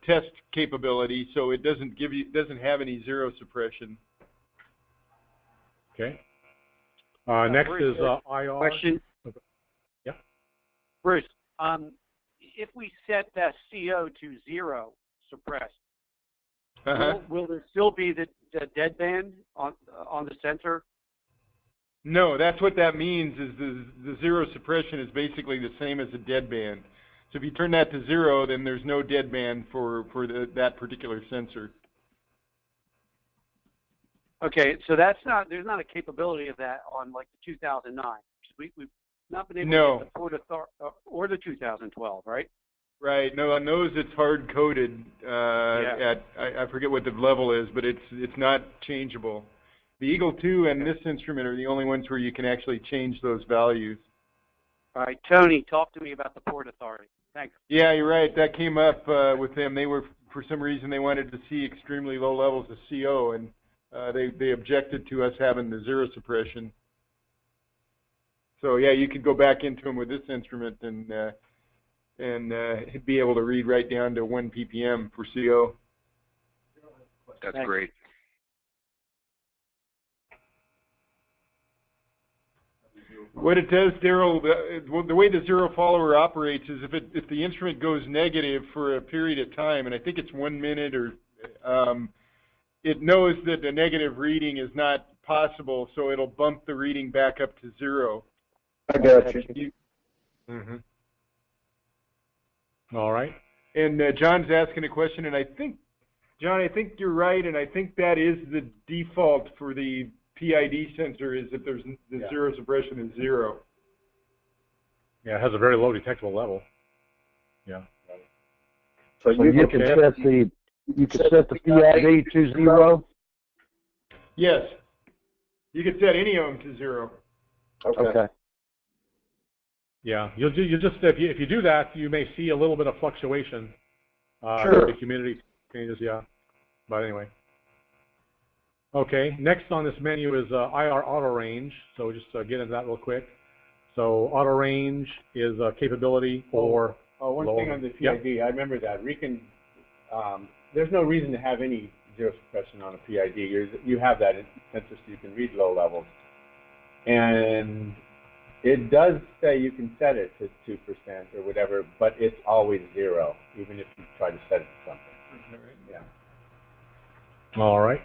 test capability, so it doesn't have any 0 suppression. Okay. Next is IR. Question. Yeah. Bruce, if we set that CO to 0 suppressed, will there still be the deadband on the sensor? No, that's what that means. Is the 0 suppression is basically the same as a deadband. So if you turn that to 0, then there's no deadband for that particular sensor. Okay, so there's not a capability of that on like the 2009. We've not been able to get the Port Authority or the 2012, right? Right. No, on those it's hard coded at I forget what the level is, but it's not changeable. The Eagle 2 and this instrument are the only ones where you can actually change those values. All right, Tony, talk to me about the Port Authority. Thanks. Yeah, you're right. That came up with them. They were, for some reason, they wanted to see extremely low levels of CO, and they objected to us having the 0 suppression. So yeah, you could go back into them with this instrument and be able to read right down to 1 ppm for CO. That's great. What it does, Daryl, the way the 0 follower operates is if the instrument goes negative for a period of time, and I think it's 1 minute, or it knows that a negative reading is not possible, so it'll bump the reading back up to 0. I got you. All right. And John's asking a question, and I think, John, I think you're right, and I think that is the default for the PID sensor, is that there's the 0 suppression is 0. Yeah, it has a very low detectable level. Yeah. So you can set the PID to 0? Yes. You can set any of them to 0. Okay. Yeah, you'll just if you do that, you may see a little bit of fluctuation. Sure. The humidity changes, yeah. But anyway. Okay, next on this menu is IR auto range. So just get into that real quick. So auto range is a capability for. One thing on the PID, I remember that Riken. There's no reason to have any 0 suppression on a PID. You have that sensor so you can read low levels, and it does say you can set it to 2% or whatever, but it's always 0, even if you try to set it to something. Yeah. All right.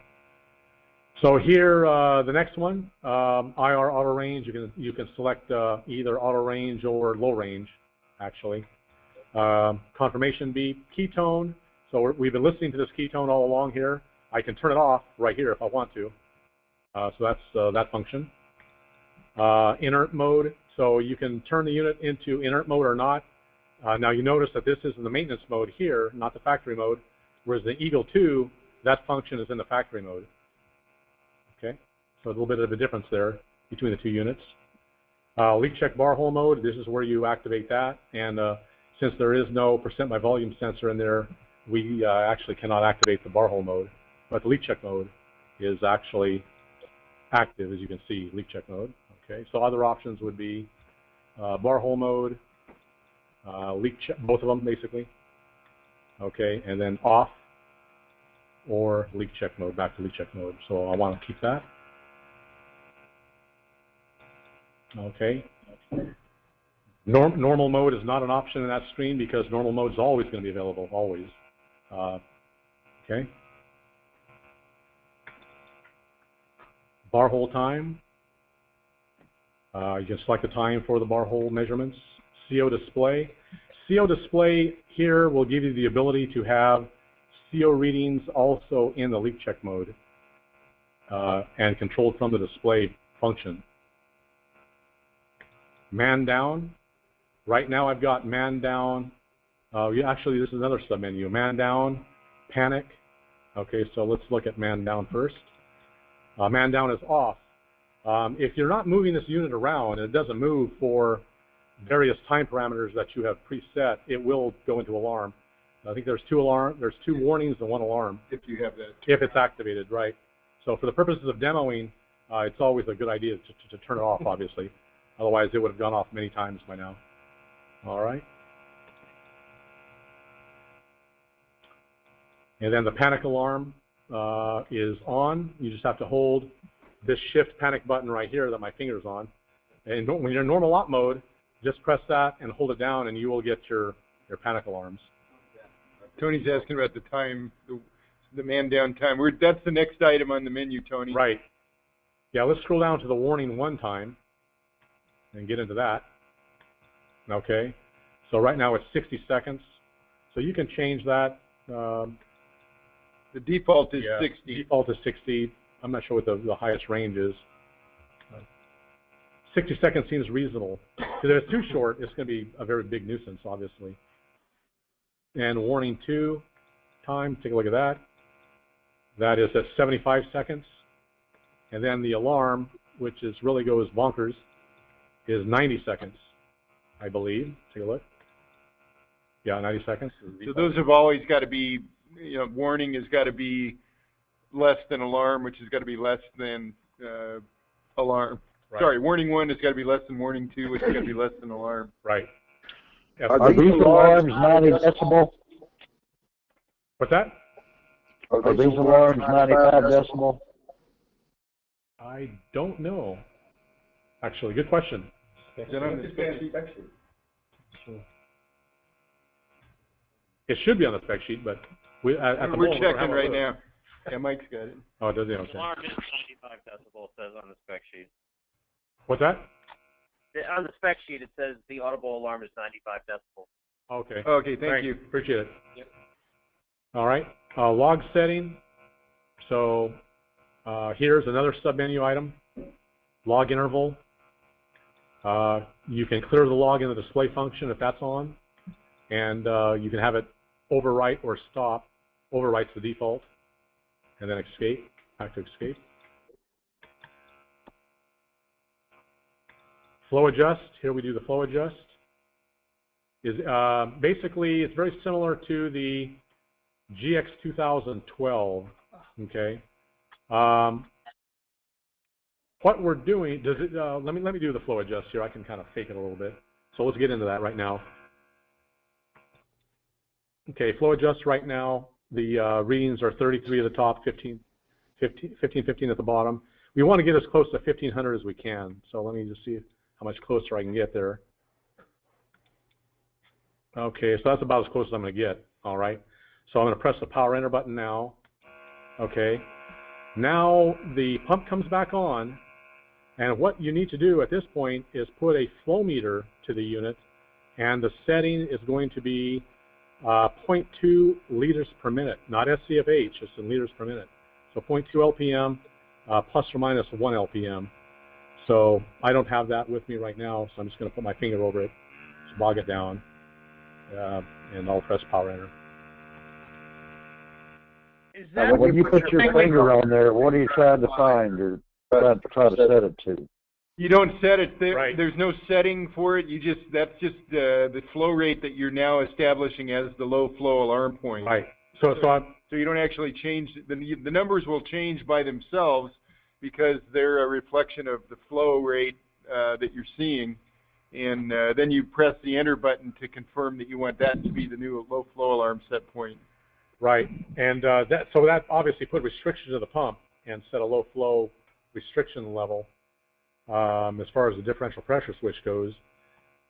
So here, the next one, IR auto range. You can select either auto range or low range, actually. Confirmation beep, ketone. So we've been listening to this ketone all along here. I can turn it off right here if I want to. So that's that function. Inert mode. So you can turn the unit into inert mode or not. Now you notice that this is in the maintenance mode here, not the factory mode, whereas the Eagle 2, that function is in the factory mode. Okay, so a little bit of a difference there between the two units. Leak check bar hole mode, this is where you activate that, and since there is no % by volume sensor in there, we actually cannot activate the bar hole mode, but the leak check mode is actually active, as you can see, leak check mode. Okay, so other options would be bar hole mode, leak check, both of them basically. Okay, and then off, or leak check mode, back to leak check mode. So I want to keep that. Okay. Normal mode is not an option in that screen because normal mode is always going to be available, always. Okay. Bar hole time. You can select the time for the bar hole measurements. CO display. CO display here will give you the ability to have CO readings also in the leak check mode and controlled from the display function. Man down. Right now I've got man down. Actually, this is another submenu. Man down, panic. Okay, so let's look at man down first. Man down is off. If you're not moving this unit around and it doesn't move for various time parameters that you have preset, it will go into alarm. I think there's two warnings and one alarm. If you have that. If it's activated, right. So for the purposes of demoing, it's always a good idea to turn it off, obviously. Otherwise, it would have gone off many times by now. All right. And then the panic alarm is on. You just have to hold this shift panic button right here that my finger's on. And when you're in normal op mode, just press that and hold it down, and you will get your panic alarms. Tony's asking about the time, the man-down time. That's the next item on the menu, Tony. Right. Yeah, let's scroll down to the warning one time and get into that. Okay. So right now it's 60 seconds. So you can change that. The default is 60. Default is 60. I'm not sure what the highest range is. 60 seconds seems reasonable. Because if it's too short, it's going to be a very big nuisance, obviously. And warning 2 time, take a look at that. That is at 75 seconds. And then the alarm, which really goes bonkers, is 90 seconds, I believe. Take a look. Yeah, 90 seconds. So those have always got to be, warning has got to be less than alarm, which has got to be less than alarm. Right. Sorry, warning 1 has got to be less than warning 2, which has got to be less than alarm. Right. Are these alarms 90 decibel? What's that? Are these alarms 95 decibel? I don't know. Actually, good question. Is that on the spec sheet? It should be on the spec sheet, but we're checking right now. Yeah, Mike's got it. Oh, does he? Okay. The alarm is 95 decibel, says on the spec sheet. What's that? On the spec sheet, it says the audible alarm is 95 decibel. Okay. Okay, thank you. Appreciate it. Yep. All right. Log setting. So here's another submenu item. Log interval. You can clear the log in the display function if that's on, and you can have it overwrite or stop. Overwrites the default, and then escape. Back to escape. Flow adjust. Here we do the flow adjust. Is basically it's very similar to the GX-2012. Okay. What we're doing, does it? Let me do the flow adjust here. I can kind of fake it a little bit. So let's get into that right now. Okay, flow adjust right now. The readings are 33 at the top, 15 at the bottom. We want to get as close to 1500 as we can. So let me just see how much closer I can get there. Okay, so that's about as close as I'm going to get. All right. So I'm going to press the power enter button now. Okay. Now the pump comes back on, and what you need to do at this point is put a flow meter to the unit, and the setting is going to be 0.2 liters per minute, not SCFH, it's in liters per minute. So 0.2 LPM plus or minus 1 LPM. So I don't have that with me right now, so I'm just going to put my finger over it, just bog it down, and I'll press power enter. Is that when you put your finger on there, what are you trying to find or try to set it to? You don't set it there. Right. There's no setting for it. That's just the flow rate that you're now establishing as the low flow alarm point. Right. So you don't actually change the numbers will change by themselves because they're a reflection of the flow rate that you're seeing, and then you press the enter button to confirm that you want that to be the new low flow alarm set point. Right, and so that obviously put restriction to the pump and set a low flow restriction level as far as the differential pressure switch goes.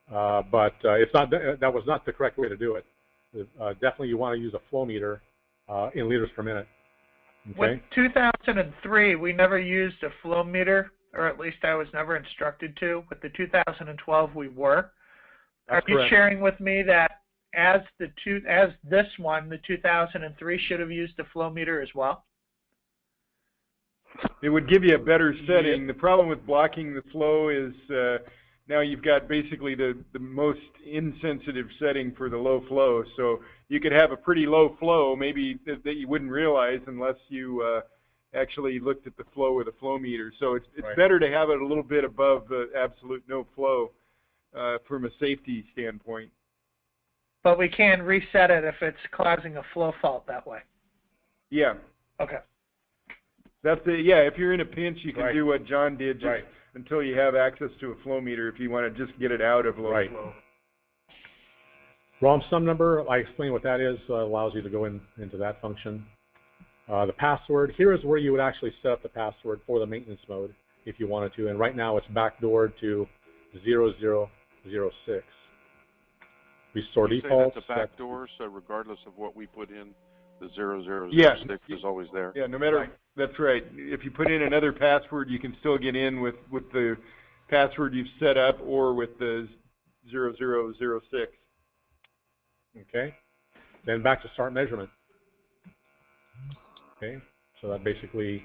But it's not that was not the correct way to do it. Definitely, you want to use a flow meter in liters per minute. Okay. With 2003, we never used a flow meter, or at least I was never instructed to. With the 2012, we were. That's Are you correct. sharing with me that as this one, the 2003 should have used a flow meter as well? It would give you a better setting. The problem with blocking the flow is now you've got basically the most insensitive setting for the low flow. So you could have a pretty low flow, maybe that you wouldn't realize unless you actually looked at the flow with a flow meter. So it's Right. better to have it a little bit above the absolute no flow from a safety standpoint. But we can reset it if it's causing a flow fault that way. Yeah. Okay. If you're in a pinch, you can Right. do what John did just Right. until you have access to a flow meter if you want to just get it out of low Right. flow. ROM sum number, I explained what that is, allows you to go into that function. The password, here is where you would actually set up the password for the maintenance mode if you wanted to, and right now it's backdoored to 00. 0006. Restore You say defaults. that's a backdoor, so regardless of what we put in, the 0006 is always there. Yeah, no matter. That's right. If you put in another password, you can still get in with the password you've set up or with the 0006. Okay. Then back to start measurement. Okay. So that basically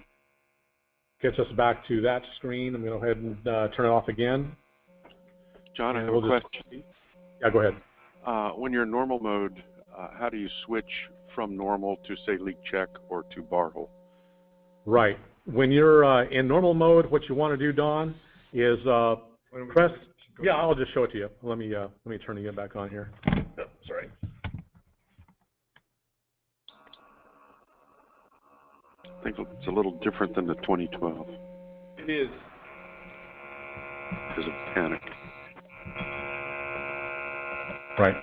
gets us back to that screen. I'm going to go ahead and turn it off again. John, I have a question. Yeah, go ahead. When you're in normal mode, how do you switch from normal to, say, leak check or to bar hole? Right. When you're in normal mode, what you want to do, Don, is press. Yeah, I'll just show it to you. Let me turn it back on here. Oh, sorry. I think it's a little different than the 2012. It is. Because of panic. Right.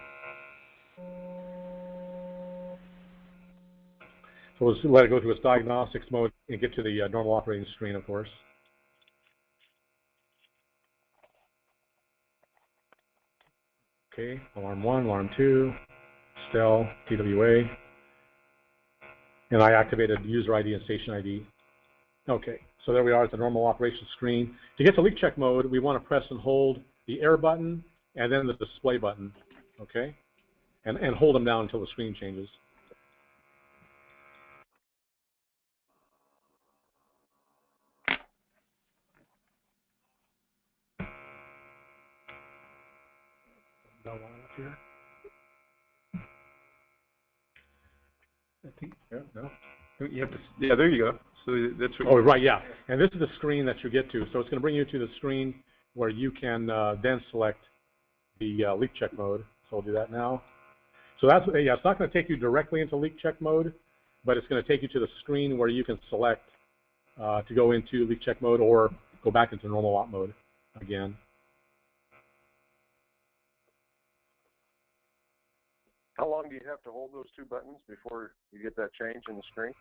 So we'll just let it go to its diagnostics mode and get to the normal operating screen, of course. Okay, alarm 1, alarm 2, STEL, TWA. And I activated user ID and station ID. Okay, so there we are at the normal operation screen. To get to leak check mode, we want to press and hold the air button and then the display button, okay? And hold them down until the screen changes. Here. I think, no. You have to, yeah, there you go. So that's what. Oh, right, yeah. And this is the screen that you get to. So it's going to bring you to the screen where you can then select the leak check mode. So I'll do that now. So that's, yeah, it's not going to take you directly into leak check mode, but it's going to take you to the screen where you can select to go into leak check mode or go back into normal op mode again. How long do you have to hold those two buttons before you get that change in the screen?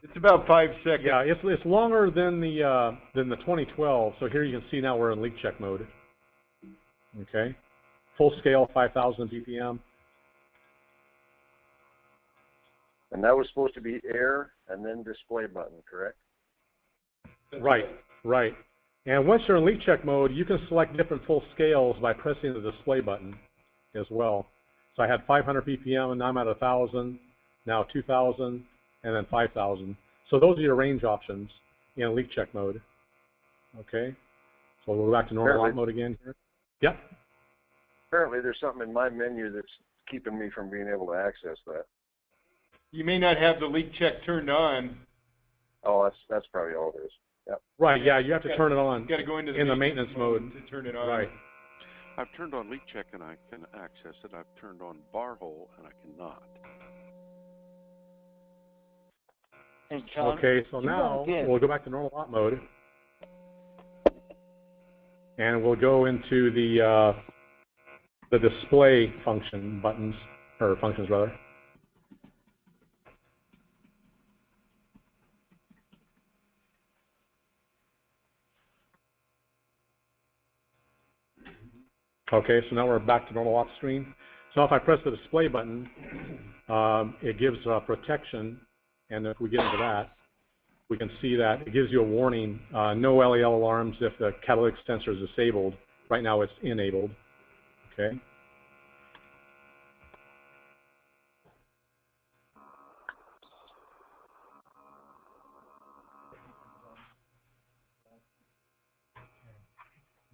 It's about 5 seconds. Yeah, it's longer than the 2012. So here you can see now we're in leak check mode. Okay, full scale 5,000 ppm. And that was supposed to be air and then display button, correct? Right, right. And once you're in leak check mode, you can select different full scales by pressing the display button as well. So I had 500 ppm, and now I'm at 1,000, now 2,000, and then 5,000. So those are your range options in leak check mode. Okay. So we'll go back to normal op mode again here. Yep. Apparently there's something in my menu that's keeping me from being able to access that. You may not have the leak check turned on. Oh, that's probably all it is. Yep. Right, yeah, you have to turn it on. You got to go into the maintenance mode to turn it on. Right. I've turned on leak check and I can access it. I've turned on bar hole and I cannot. Hey, John, okay, so now we'll go back to normal op mode. And we'll go into the display function buttons, or functions rather. Okay, so now we're back to normal op screen. So if I press the display button, it gives protection, and if we get into that, we can see that it gives you a warning, no LEL alarms if the catalytic sensor is disabled. Right now it's enabled, okay?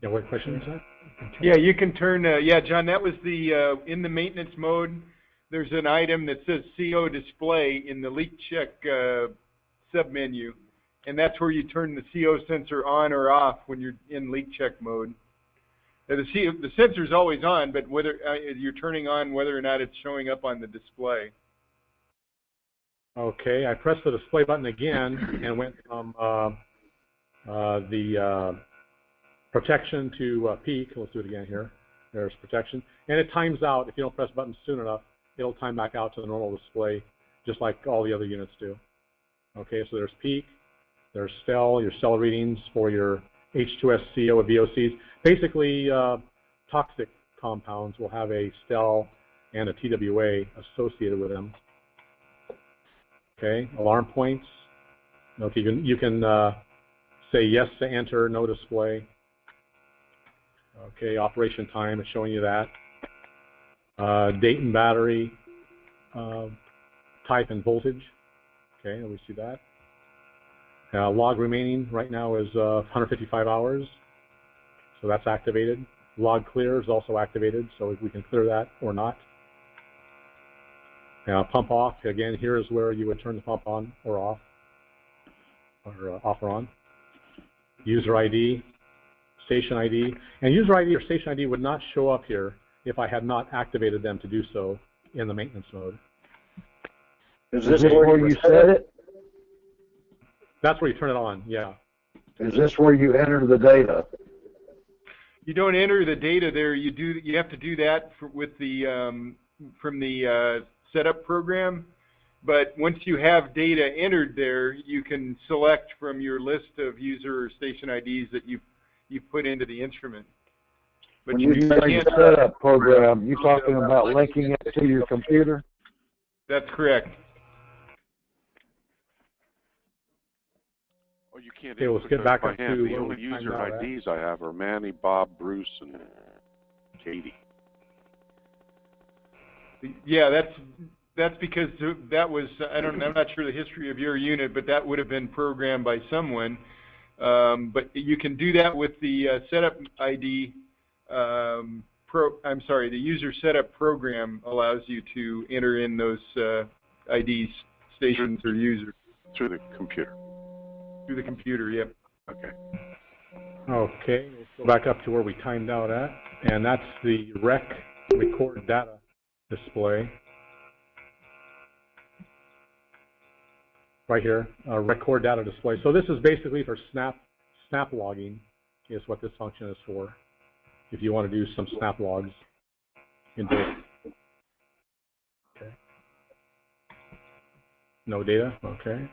Yeah, what question is that? Yeah, you can turn, yeah, John, that was the, in the maintenance mode, there's an item that says CO display in the leak check submenu, and that's where you turn the CO sensor on or off when you're in leak check mode. The sensor's always on, but whether you're turning on whether or not it's showing up on the display. Okay, I pressed the display button again and went from the protection to peak. Let's do it again here. There's protection. And it times out. If you don't press buttons soon enough, it'll time back out to the normal display, just like all the other units do. Okay, so there's peak, there's STEL, your STEL readings for your H2S CO and VOCs. Basically, toxic compounds will have a STEL and a TWA associated with them. Okay, alarm points. Okay, you can say yes to enter, no display. Okay, operation time is showing you that. Date and battery, type and voltage. Okay, we see that. Log remaining right now is 155 hours, so that's activated. Log clear is also activated, so we can clear that or not. Pump off, again, here is where you would turn the pump on or off, or off or on. User ID, station ID, and user ID or station ID would not show up here if I had not activated them to do so in the maintenance mode. Is this where you set it? That's where you turn it on, yeah. Is this where you enter the data? You don't enter the data there. You have to do that with the from the setup program. But once you have data entered there, you can select from your list of user or station IDs that you put into the instrument. But when you say setup program, you talking about linking it to your computer? That's correct. Oh, you can't. Okay, let's get back up to the only user IDs I have are Manny, Bob, Bruce, and Katie. Yeah, that's because that was I'm not sure the history of your unit, but that would have been programmed by someone. But you can do that with the setup ID. I'm sorry, the user setup program allows you to enter in those IDs, stations or users through the computer. Through the computer, yep. Okay. Okay, let's go back up to where we timed out at, and that's the record data display. Right here, record data display. So this is basically for snap logging is what this function is for. If you want to do some snap logs in data. Okay. No data, okay.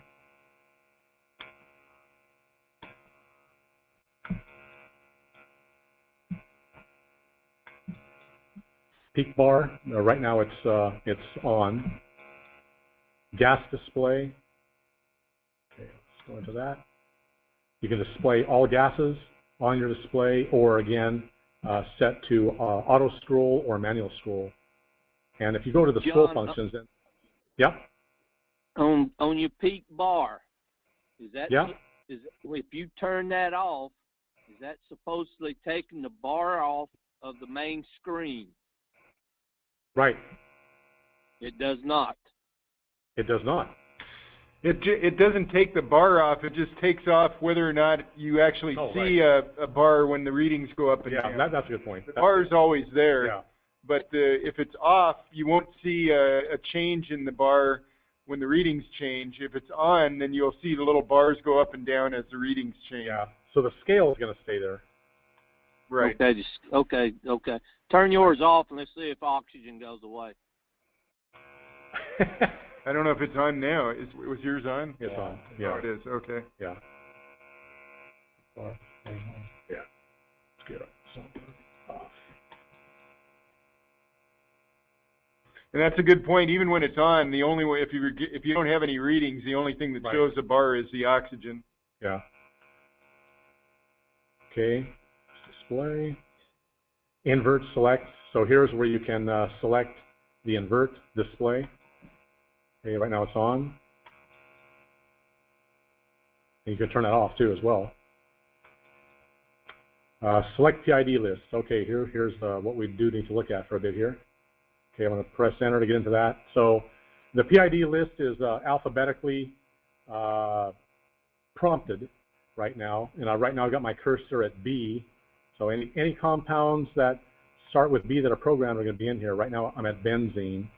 Peak bar, right now it's on. Gas display. Okay, let's go into that. You can display all gases on your display, or again, set to auto scroll or manual scroll. And if you go to the scroll functions, then, yeah. On your peak bar, is that yeah? If you turn that off, is that supposedly taking the bar off of the main screen? Right. It does not. It does not. It doesn't take the bar off. It just takes off whether or not you actually see a bar when the readings go up and down. Yeah, that's a good point. The bar is always there. Yeah. But if it's off, you won't see a change in the bar when the readings change. If it's on, then you'll see the little bars go up and down as the readings change. Yeah. So the scale is going to stay there. Right. Okay. Turn yours off and let's see if oxygen goes away. I don't know if it's on now. Was yours on? It's on. Yeah. Oh, it is. Okay. Yeah. Yeah. Let's get it off. And that's a good point. Even when it's on, the only way if you don't have any readings, the only thing that shows the bar is the oxygen. Yeah. Okay. Display. Invert select. So here's where you can select the invert display. Okay, right now it's on. And you can turn that off too as well. Select PID list. Okay, here's what we do need to look at for a bit here. Okay, I'm going to press enter to get into that. So the PID list is alphabetically prompted right now. And right now I've got my cursor at B. So any compounds that start with B that are programmed are going to be in here. Right now I'm at benzene.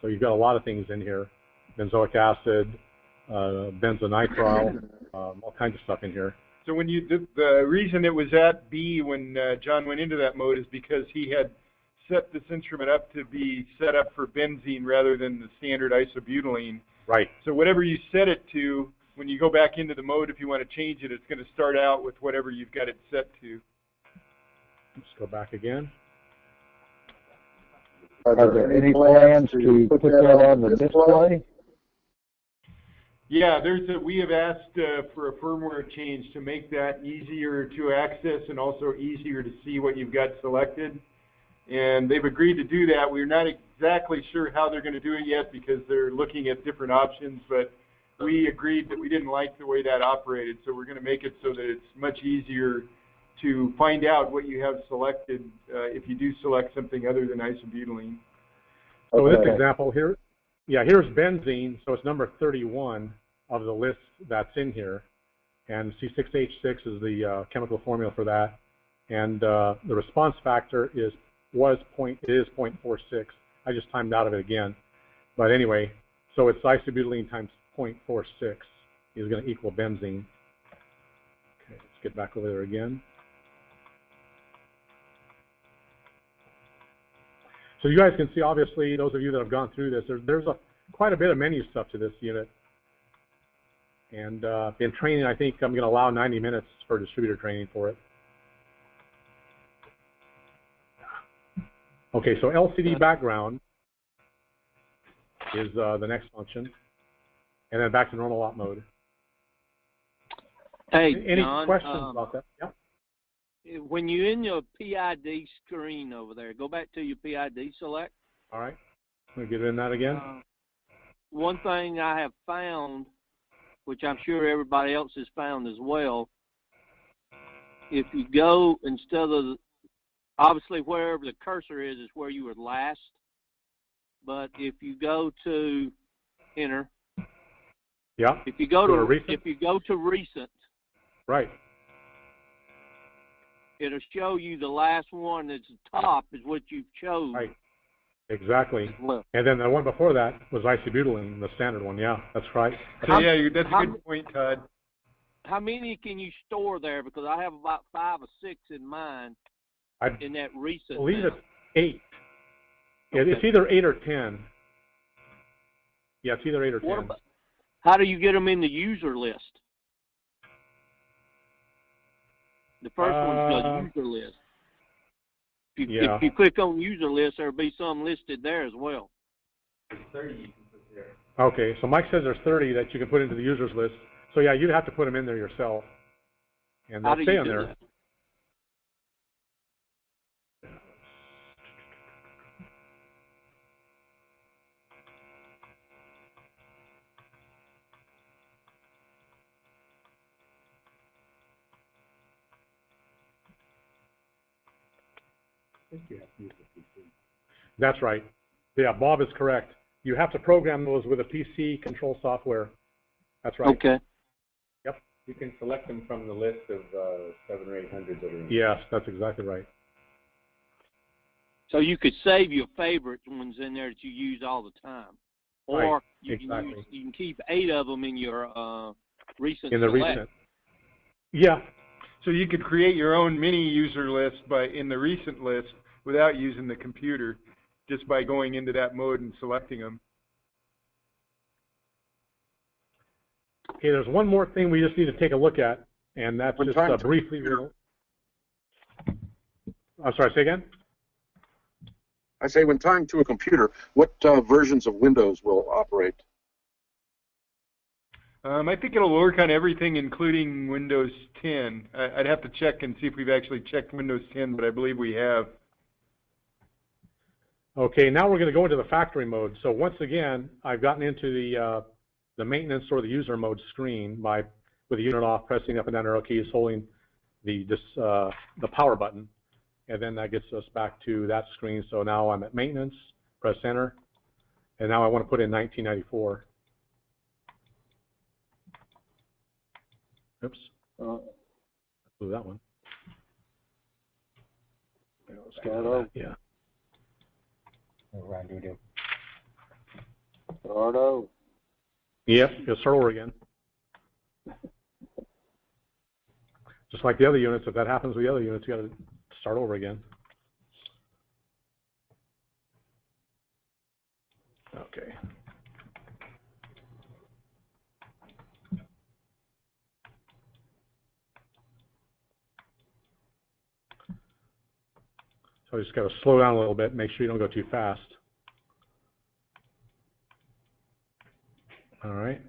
So you've got a lot of things in here. Benzoic acid, benzonitrile, all kinds of stuff in here. So when the reason it was at B when John went into that mode is because he had set this instrument up to be set up for benzene rather than the standard isobutylene. Right. So whatever you set it to, when you go back into the mode, if you want to change it, it's going to start out with whatever you've got it set to. Let's go back again. Are there any plans to put that on the display? Yeah, we have asked for a firmware change to make that easier to access and also easier to see what you've got selected. And they've agreed to do that. We're not exactly sure how they're going to do it yet because they're looking at different options, but we agreed that we didn't like the way that operated, so we're going to make it so that it's much easier to find out what you have selected if you do select something other than isobutylene. So this example here, yeah, here's benzene, so it's number 31 of the list that's in here, and C6H6 is the chemical formula for that, and the response factor is 0.46. I just timed out of it again, but anyway, so it's isobutylene times 0.46 is going to equal benzene. Okay, let's get back over there again. So you guys can see, obviously, those of you that have gone through this, there's quite a bit of menu stuff to this unit. And in training, I think I'm going to allow 90 minutes for distributor training for it. Okay, so LCD background is the next function. And then back to normal op mode. Hey, any John, questions about that? Yep. When you're in your PID screen over there, go back to your PID select. All right. Let me get in that again. One thing I have found, which I'm sure everybody else has found as well, if you go instead of, obviously wherever the cursor is where you were last, but if you go to enter, yeah. If you go to recent. if you go to recent, right, it'll show you the last one that's the top is what you've chosen. Right. Exactly. Well, and then the one before that was isobutylene, the standard one. Yeah, that's right. So yeah, that's a good point, Todd. How many can you store there? Because I have about 5 or 6 in mine. In that recent. I believe it's 8. Okay. It's either 8 or 10. Yeah, it's either 8 or 10. How do you get them in the user list? The first one's the user list. If you click on user list, there'll be some listed there as well. There's 30 you can put there. Okay, so Mike says there's 30 that you can put into the users list. So yeah, you'd have to put them in there yourself. And they'll stay in there. That? That's right. Yeah, Bob is correct. You have to program those with a PC control software. That's right. Okay. Yep. You can select them from the list of 700 or 800 that are in. Yes, that's exactly right. So you could save your favorite ones in there that you use all the time, or right. you exactly. you can keep 8 of them in your recent. In the select. recent. Yeah. So you could create your own mini user list in the recent list without using the computer, just by going into that mode and selecting them. Okay, there's one more thing we just need to take a look at, and that's just briefly. I'm sorry, say again? I say when tying to a computer, what versions of Windows will operate? I think it'll work on everything, including Windows 10. I'd have to check and see if we've actually checked Windows 10, but I believe we have. Okay, now we're going to go into the factory mode. So once again, I've gotten into the maintenance or the user mode screen with the unit off, pressing up and down arrow keys, holding the power button, and then that gets us back to that screen. So now I'm at maintenance, press enter, and now I want to put in 1994. Oops. Move that one. Start over. Yeah. Start over. Yep, you'll start over again. Just like the other units, if that happens with the other units, you got to start over again. Okay. So you just got to slow down a little bit, make sure you don't go too fast. All right.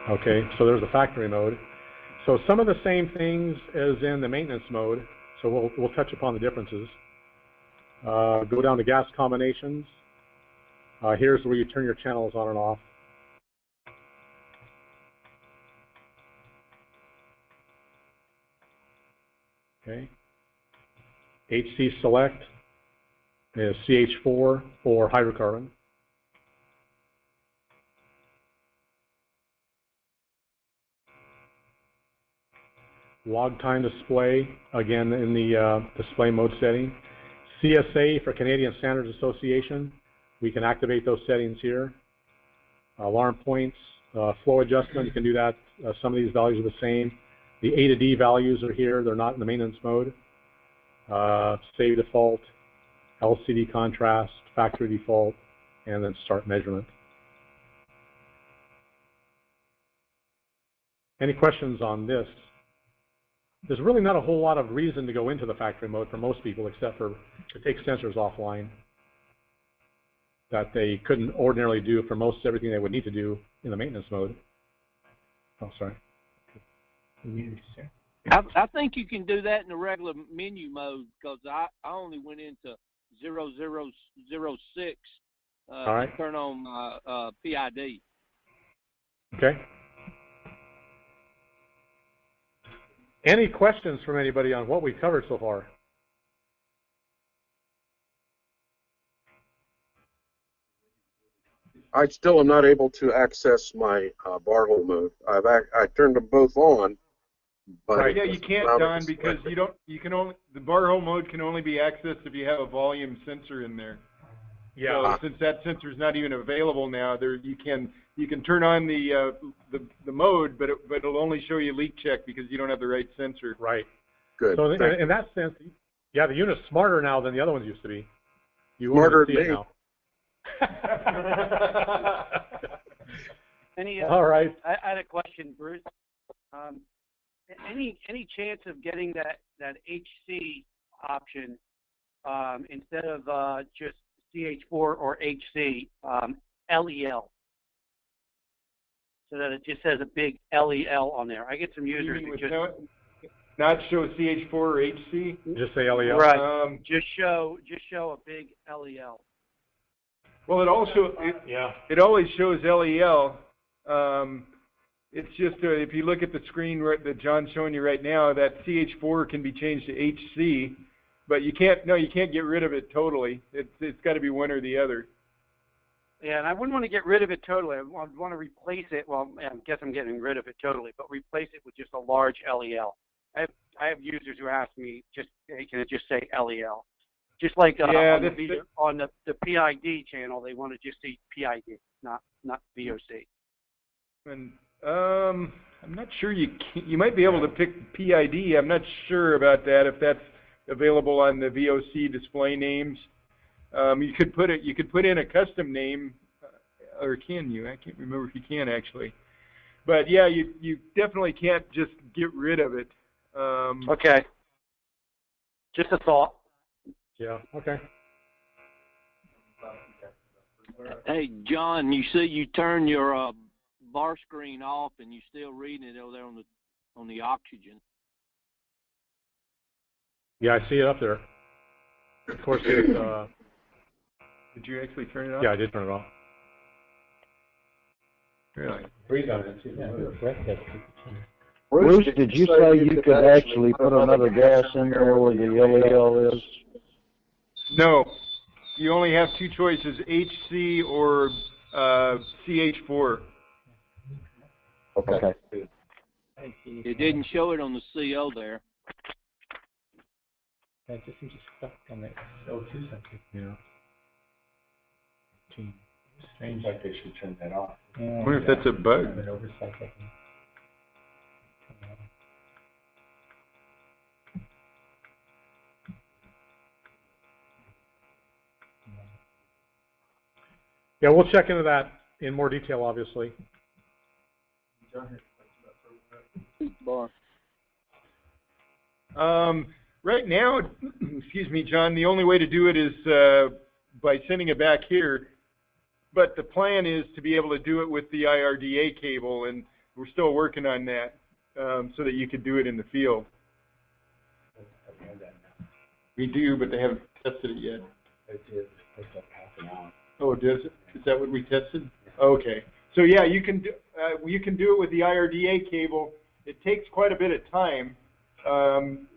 Okay, so there's the factory mode. So some of the same things as in the maintenance mode, so we'll touch upon the differences. Go down to gas combinations. Here's where you turn your channels on and off. Okay. HC select is CH4 or hydrocarbon. Log time display, again in the display mode setting. CSA for Canadian Standards Association. We can activate those settings here. Alarm points, flow adjustment, you can do that. Some of these values are the same. The A to D values are here. They're not in the maintenance mode. Save default, LCD contrast, factory default, and then start measurement. Any questions on this? There's really not a whole lot of reason to go into the factory mode for most people, except for to take sensors offline that they couldn't ordinarily do for most everything they would need to do in the maintenance mode. Oh, sorry. I think you can do that in the regular menu mode, because I only went into 0006 to turn on PID. Okay. Any questions from anybody on what we've covered so far? I still am not able to access my bar hole mode. I turned them both on, but right. Yeah, you can't, Don, because the bar hole mode can only be accessed if you have a volume sensor in there. Yeah. So since that sensor is not even available now, you can turn on the mode, but it'll only show you leak check because you don't have the right sensor. Right. Good. So in that sense, yeah, the unit's smarter now than the other ones used to be. You smarter than me now. All right. I had a question, Bruce. Any chance of getting that HC option instead of just CH4 or HC, LEL, so that it just says a big LEL on there? I get some users who just not show CH4 or HC. Just say LEL. Right. Just show a big LEL. Well, it always shows LEL. It's just if you look at the screen that John's showing you right now, that CH4 can be changed to HC, but you can't get rid of it totally. It's got to be one or the other. Yeah, and I wouldn't want to get rid of it totally. I would want to replace it. Well, I guess I'm getting rid of it totally, but replace it with just a large LEL. I have users who ask me, hey, can it just say LEL? Just like on the PID channel, they want to just see PID, not VOC. And I'm not sure you might be able to pick PID. I'm not sure about that, if that's available on the VOC display names. You could put in a custom name, or can you? I can't remember if you can actually. But yeah, you definitely can't just get rid of it. Okay. Just a thought. Yeah. Okay. Hey, John, you see you turn your bar screen off, and you're still reading it over there on the oxygen. Yeah, I see it up there. Of course, it's. Did you actually turn it off? Yeah, I did turn it off. Really? Breathe on it too. Bruce, did you say you could actually put another gas in there where the LEL is? No. You only have two choices, HC or CH4. Okay. It didn't show it on the CO there. That just seems stuck on that O2 sensor. Yeah. Seems like they should turn that off. I wonder if that's a bug. Yeah, we'll check into that in more detail, obviously. Right now, excuse me, John, the only way to do it is by sending it back here. but the plan is to be able to do it with the IRDA cable, and we're still working on that so that you could do it in the field. We do, but they haven't tested it yet. It did. It took half an hour. Oh, does it? Is that what we tested? Okay. So yeah, you can do it with the IRDA cable. It takes quite a bit of time.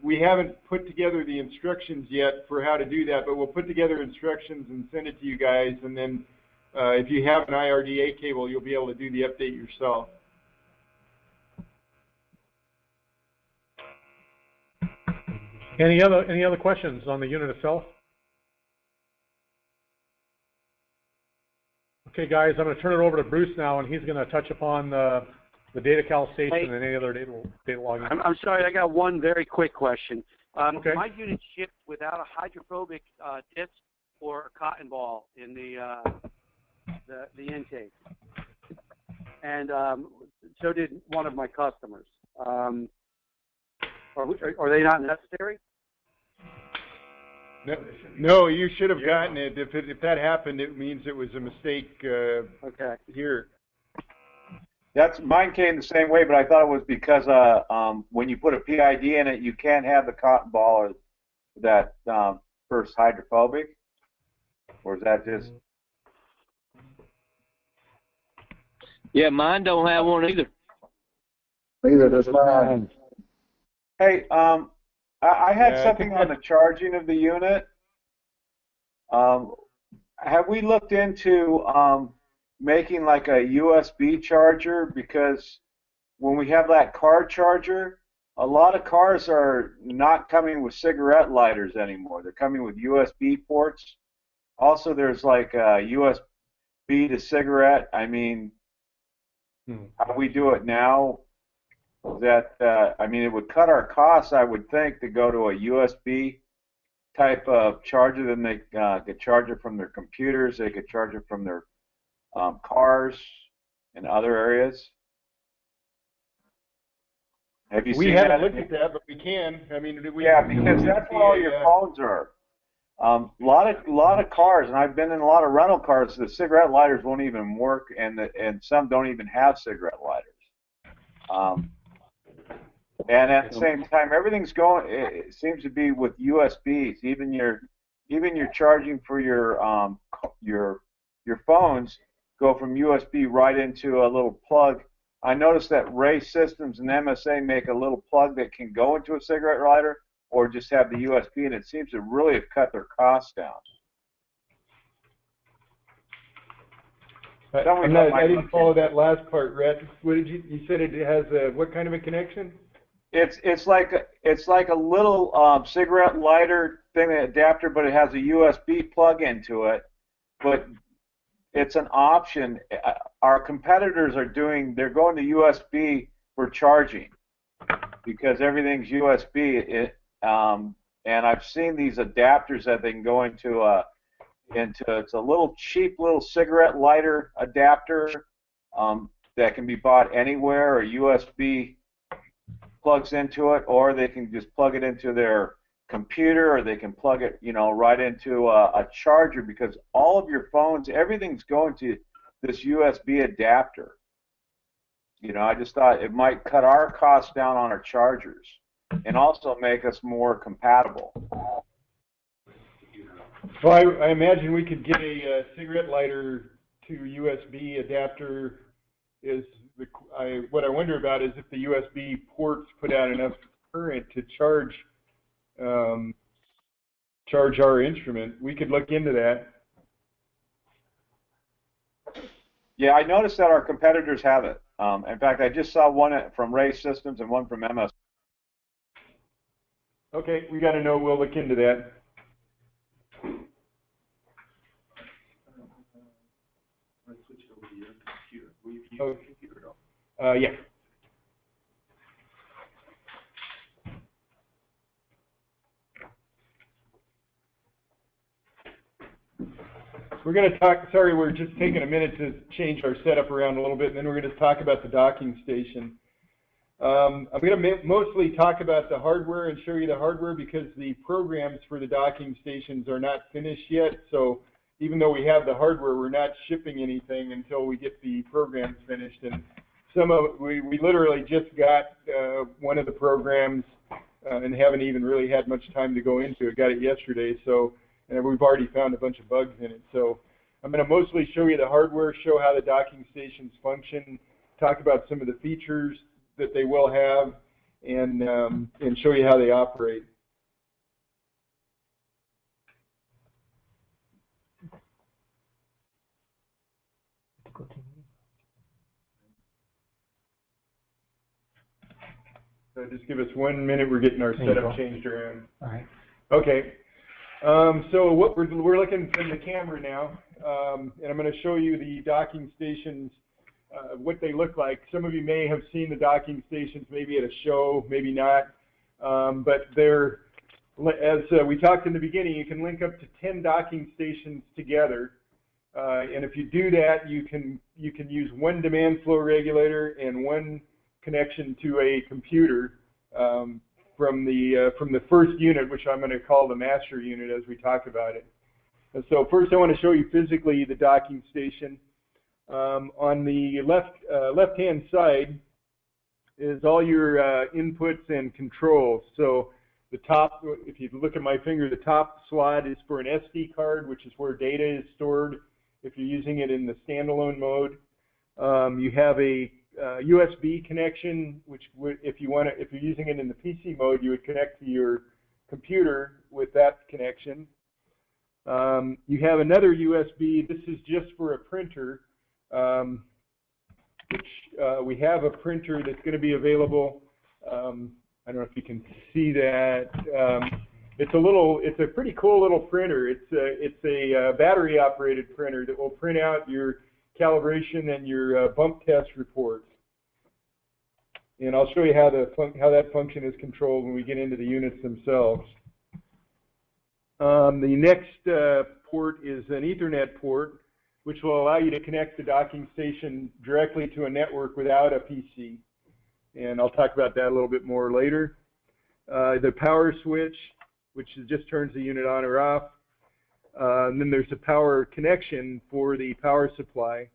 We haven't put together the instructions yet for how to do that, but we'll put together instructions and send it to you guys. And then if you have an IRDA cable, you'll be able to do the update yourself. Any other questions on the unit itself? Okay, guys, I'm going to turn it over to Bruce now, and he's going to touch upon the data cal station and any other data logging. I'm sorry, I got one very quick question. Okay. My unit shipped without a hydrophobic disc or a cotton ball in the intake, and so did one of my customers. Are they not necessary? No, you should have gotten it. If that happened, it means it was a mistake okay. Here. Mine came the same way, but I thought it was because when you put a PID in it, you can't have the cotton ball or that first hydrophobic, or is that just? Yeah, mine don't have one either. Neither does mine. Hey, I had something on the charging of the unit. Have we looked into making like a USB charger? Because when we have that car charger, a lot of cars are not coming with cigarette lighters anymore. They're coming with USB ports. Also, there's like a USB to cigarette. I mean, how we do it now, that I mean, it would cut our costs, I would think, to go to a USB type of charger. Then they could charge it from their computers. They could charge it from their cars and other areas. Have you seen that? We haven't looked at that, but we can. I mean, because that's where all your phones are. A lot of cars, and I've been in a lot of rental cars. The cigarette lighters won't even work, and some don't even have cigarette lighters. And at the same time, everything's going. It seems to be with USBs. Even your charging for your phones go from USB right into a little plug. I noticed that Ray Systems and MSA make a little plug that can go into a cigarette lighter, or just have the USB, and it seems to really have cut their costs down. I didn't follow that last part, Rhett. What did you said it has what kind of a connection? It's like a little cigarette lighter thing, adapter, but it has a USB plug into it. But it's an option. Our competitors they're going to USB for charging because everything's USB. And I've seen these adapters that they can go into. It's a little cheap little cigarette lighter adapter that can be bought anywhere, or USB plugs into it, or they can just plug it into their computer, or they can plug it, right into a charger, because all of your phones, everything's going to this USB adapter. I just thought it might cut our costs down on our chargers and also make us more compatible. Well, I imagine we could get a cigarette lighter to USB adapter. What I wonder about is if the USB ports put out enough current to charge our instrument. We could look into that. Yeah, I noticed that our competitors have it. In fact, I just saw one from Ray Systems and one from MS. Okay, we got to know. We'll look into that. Yeah. We're going to talk, sorry, we're just taking a minute to change our setup around a little bit, and then we're going to talk about the docking station. I'm going to mostly talk about the hardware and show you the hardware, because the programs for the docking stations are not finished yet. So even though we have the hardware, we're not shipping anything until we get the programs finished. And we literally just got one of the programs and haven't even really had much time to go into it. Got it yesterday, so and we've already found a bunch of bugs in it. So I'm going to mostly show you the hardware, show how the docking stations function, talk about some of the features that they will have, and show you how they operate. So just give us 1 minute. We're getting our setup changed around. All right. Okay. So what we're looking from the camera now, and I'm going to show you the docking stations, what they look like. Some of you may have seen the docking stations maybe at a show, maybe not, but they're, as we talked in the beginning, you can link up to 10 docking stations together, and if you do that, you can use one demand flow regulator and one connection to a computer from the first unit, which I'm going to call the master unit as we talk about it. And so first I want to show you physically the docking station. On the left-hand side is all your inputs and controls. So the top, if you look at my finger, the top slot is for an SD card, which is where data is stored if you're using it in the standalone mode. You have a USB connection, which if you're using it in the PC mode, you would connect to your computer with that connection. You have another USB. This is just for a printer, which we have a printer that's going to be available. I don't know if you can see that. It's a pretty cool little printer. It's a battery operated printer that will print out your calibration and your bump test reports. And I'll show you how that function is controlled when we get into the units themselves. The next port is an Ethernet port, which will allow you to connect the docking station directly to a network without a PC. And I'll talk about that a little bit more later. The power switch, which just turns the unit on or off. And then there's a power connection for the power supply.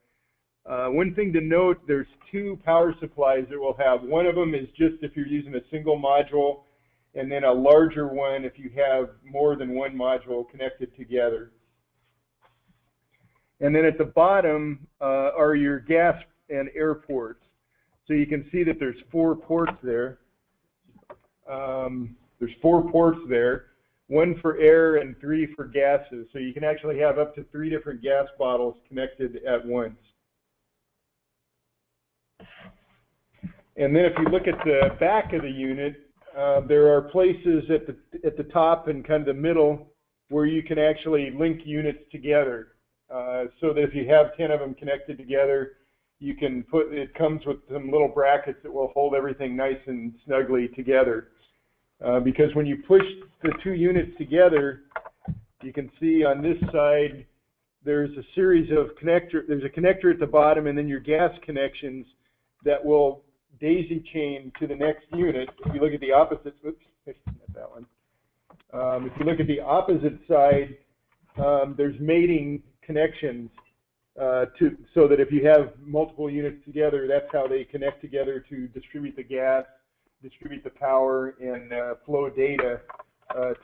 One thing to note, there's two power supplies that we'll have. One of them is just if you're using a single module, and then a larger one if you have more than one module connected together. And then at the bottom are your gas and air ports. So you can see that there's 4 ports there. There's 4 ports there, 1 for air and 3 for gases. So you can actually have up to 3 different gas bottles connected at once. And then if you look at the back of the unit, there are places at the top and kind of the middle where you can actually link units together. So that if you have 10 of them connected together, you can it comes with some little brackets that will hold everything nice and snugly together. Because when you push the 2 units together, you can see on this side there's a series of there's a connector at the bottom, and then your gas connections that will daisy chain to the next unit. If you look at the opposite, oops, not that one. If you look at the opposite side, there's mating connections so that if you have multiple units together, that's how they connect together to distribute the gas, distribute the power, and flow data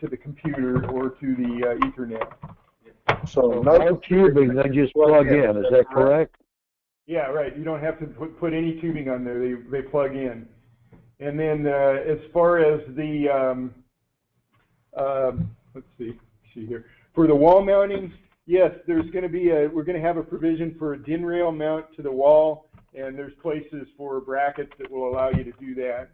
to the computer or to the Ethernet. So no tubing, they just plug in, is that correct? Yeah, right. You don't have to put any tubing on there. They plug in. And then as far as the, let's see here. For the wall mounting, yes, there's going to be we're going to have a provision for a DIN rail mount to the wall, and there's places for brackets that will allow you to do that.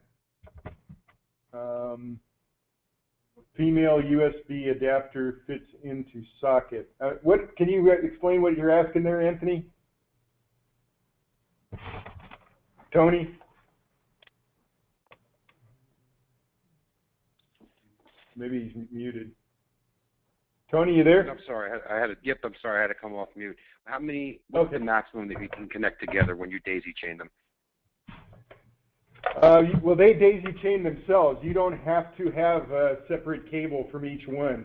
Female USB adapter fits into socket. What can you explain what you're asking there, Anthony? Tony? Maybe he's muted. Tony, you there? I'm sorry. I'm sorry. I had to come off mute. What's the maximum that you can connect together when you daisy chain them? Well, they daisy chain themselves. You don't have to have a separate cable from each one.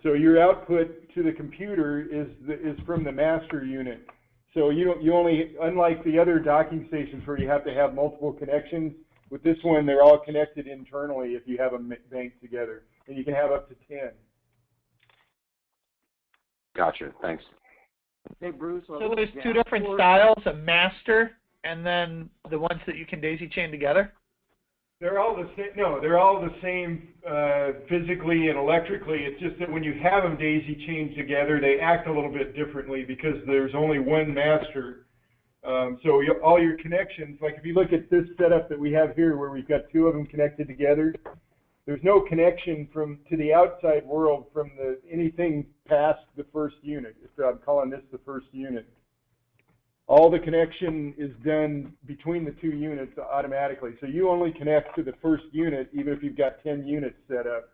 So your output to the computer is from the master unit. So you only, unlike the other docking stations where you have to have multiple connections, with this one they're all connected internally if you have them banked together, and you can have up to 10. Gotcha. Thanks. Hey, Bruce. So there's two different styles: a master, and then the ones that you can daisy chain together. They're all the same. No, they're all the same physically and electrically. It's just that when you have them daisy chained together, they act a little bit differently because there's only one master. So all your connections, like if you look at this setup that we have here, where we've got two of them connected together, there's no connection to the outside world from anything past the first unit. So I'm calling this the first unit. All the connection is done between the two units automatically. So you only connect to the first unit, even if you've got 10 units set up.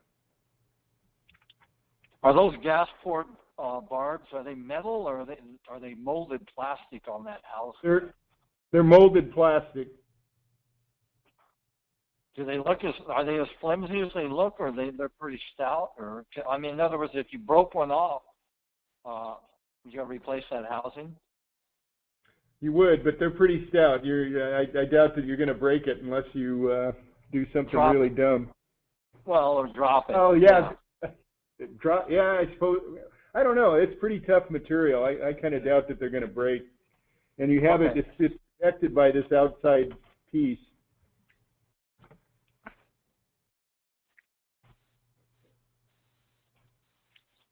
Are those gas port barbs, are they metal or are they molded plastic on that house? They're molded plastic. Do they look are they as flimsy as they look, or they're pretty stout? Or I mean, in other words, if you broke one off, would you replace that housing? You would, but they're pretty stout. I doubt that you're going to break it unless you do something really dumb. Well, or drop it. Oh yeah, drop. Yeah, I suppose. I don't know. It's pretty tough material. I kind of doubt that they're going to break. And you have it's protected by this outside piece.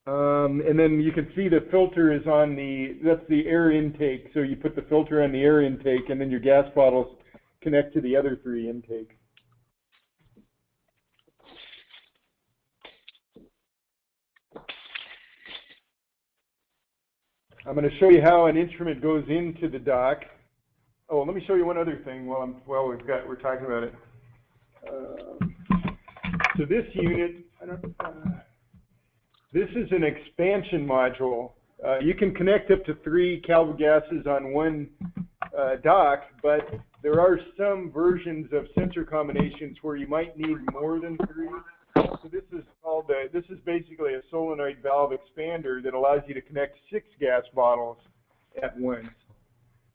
And then you can see the filter is on that's the air intake. So you put the filter on the air intake, and then your gas bottles connect to the other three intakes. I'm going to show you how an instrument goes into the dock. Oh, let me show you one other thing while we're talking about it. So this unit, this is an expansion module. You can connect up to 3 Calibration gases on one dock, but there are some versions of sensor combinations where you might need more than 3. So this is basically a solenoid valve expander that allows you to connect 6 gas bottles at once.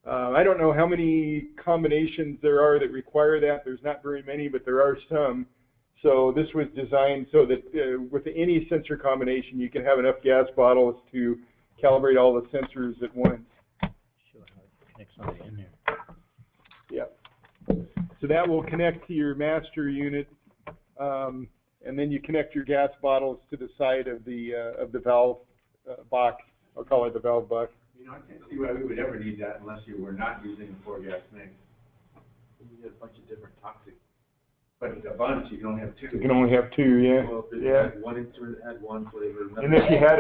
I don't know how many combinations there are that require that. There's not very many, but there are some. So this was designed so that with any sensor combination, you can have enough gas bottles to calibrate all the sensors at once. Sure, how it connects something in there. Yeah. So that will connect to your master unit, and then you connect your gas bottles to the side of the valve box. I'll call it the valve box. You know, I can't see why we would ever need that unless you were not using a 4-gas mix. You get a bunch of different toxic. But a bunch, you can only have 2. You can only have 2, yeah. Well, if it had one instrument, it had one flavor. And if you had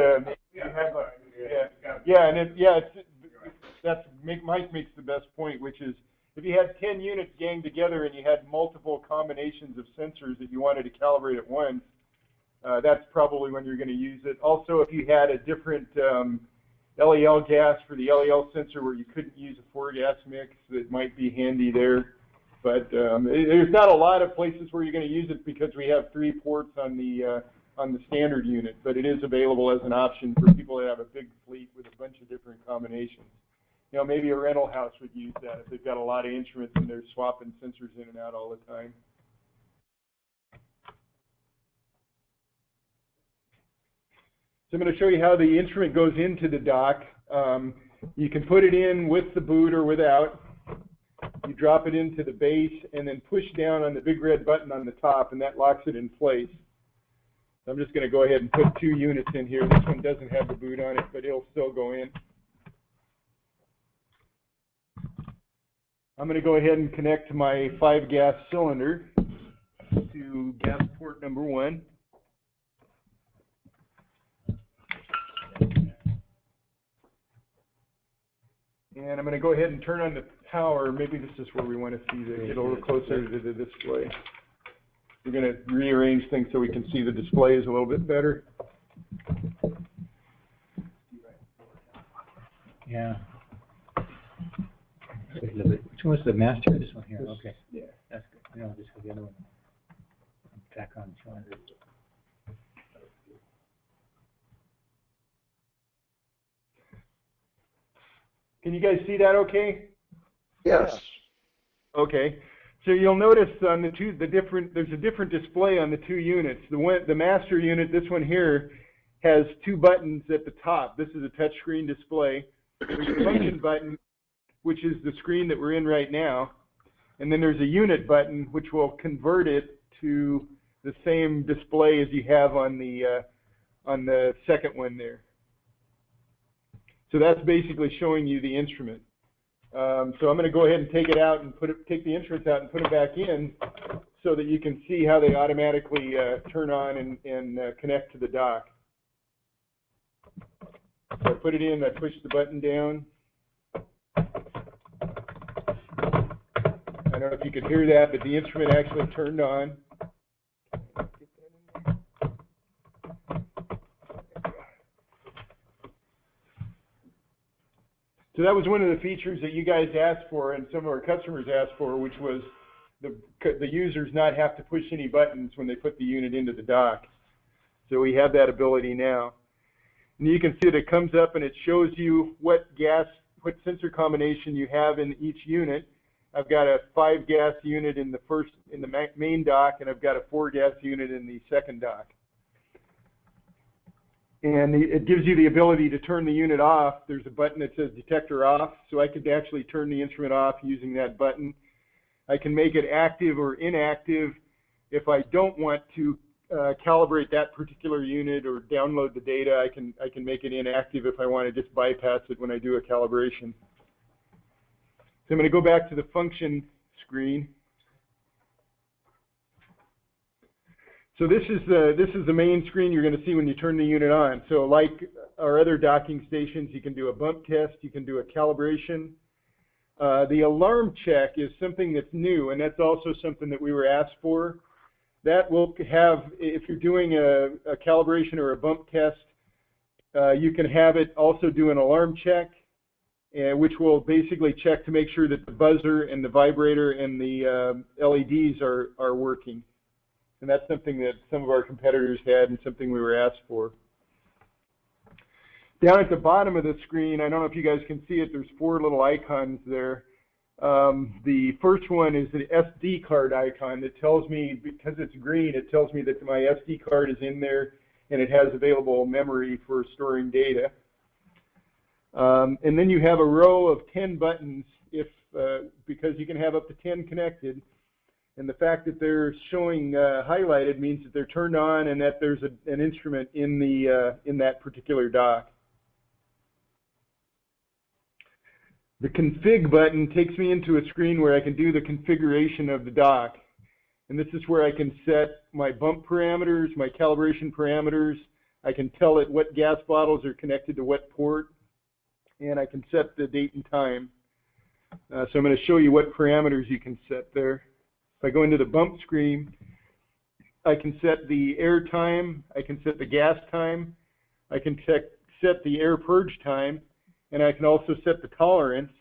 Mike makes the best point, which is if you had 10 units ganged together and you had multiple combinations of sensors that you wanted to calibrate at once, that's probably when you're going to use it. Also, if you had a different LEL gas for the LEL sensor where you couldn't use a 4-gas mix, that might be handy there. But there's not a lot of places where you're going to use it because we have 3 ports on the standard unit, but it is available as an option for people that have a big fleet with a bunch of different combinations. You know, maybe a rental house would use that if they've got a lot of instruments and they're swapping sensors in and out all the time. So I'm going to show you how the instrument goes into the dock. You can put it in with the boot or without. You drop it into the base and then push down on the big red button on the top, and that locks it in place. So I'm just going to go ahead and put 2 units in here. This one doesn't have the boot on it, but it'll still go in. I'm going to go ahead and connect to my 5-gas cylinder to gas port number 1. And I'm going to go ahead and turn on the power. Maybe this is where we want to see get a little closer to the display. We're going to rearrange things so we can see the displays a little bit better. Yeah. Which one's the master? This one here. Okay. Yeah. That's good. You know, just for the other one. Back on the cylinder. Can you guys see that okay? Yes. Okay. So you'll notice on the there's a different display on the two units. The master unit, this one here, has two buttons at the top. This is a touchscreen display. There's a function button, which is the screen that we're in right now. And then there's a unit button, which will convert it to the same display as you have on the second one there. So that's basically showing you the instrument. So I'm going to go ahead and take it out and take the instruments out and put it back in so that you can see how they automatically turn on and connect to the dock. So I put it in, I push the button down. I don't know if you could hear that, but the instrument actually turned on. So that was one of the features that you guys asked for and some of our customers asked for, which was the users not have to push any buttons when they put the unit into the dock. So we have that ability now. And you can see that it comes up and it shows you what sensor combination you have in each unit. I've got a 5-gas unit in the main dock, and I've got a 4-gas unit in the second dock. And it gives you the ability to turn the unit off. There's a button that says detector off, so I could actually turn the instrument off using that button. I can make it active or inactive if I don't want to calibrate that particular unit or download the data. I can make it inactive if I want to just bypass it when I do a calibration. So I'm going to go back to the function screen. So this is the main screen you're going to see when you turn the unit on. So like our other docking stations, you can do a bump test, you can do a calibration. The alarm check is something that's new, and that's also something that we were asked for. That will have, if you're doing a calibration or a bump test, you can have it also do an alarm check, which will basically check to make sure that the buzzer and the vibrator and the LEDs are working. And that's something that some of our competitors had and something we were asked for. Down at the bottom of the screen, I don't know if you guys can see it, there's 4 little icons there. The first one is the SD card icon that tells me, because it's green, it tells me that my SD card is in there and it has available memory for storing data. And then you have a row of 10 buttons because you can have up to 10 connected. And the fact that they're showing highlighted means that they're turned on and that there's an instrument in that particular dock. The config button takes me into a screen where I can do the configuration of the dock. And this is where I can set my bump parameters, my calibration parameters. I can tell it what gas bottles are connected to what port. And I can set the date and time. So I'm going to show you what parameters you can set there. If I go into the bump screen, I can set the air time, I can set the gas time, I can set the air purge time, and I can also set the tolerance,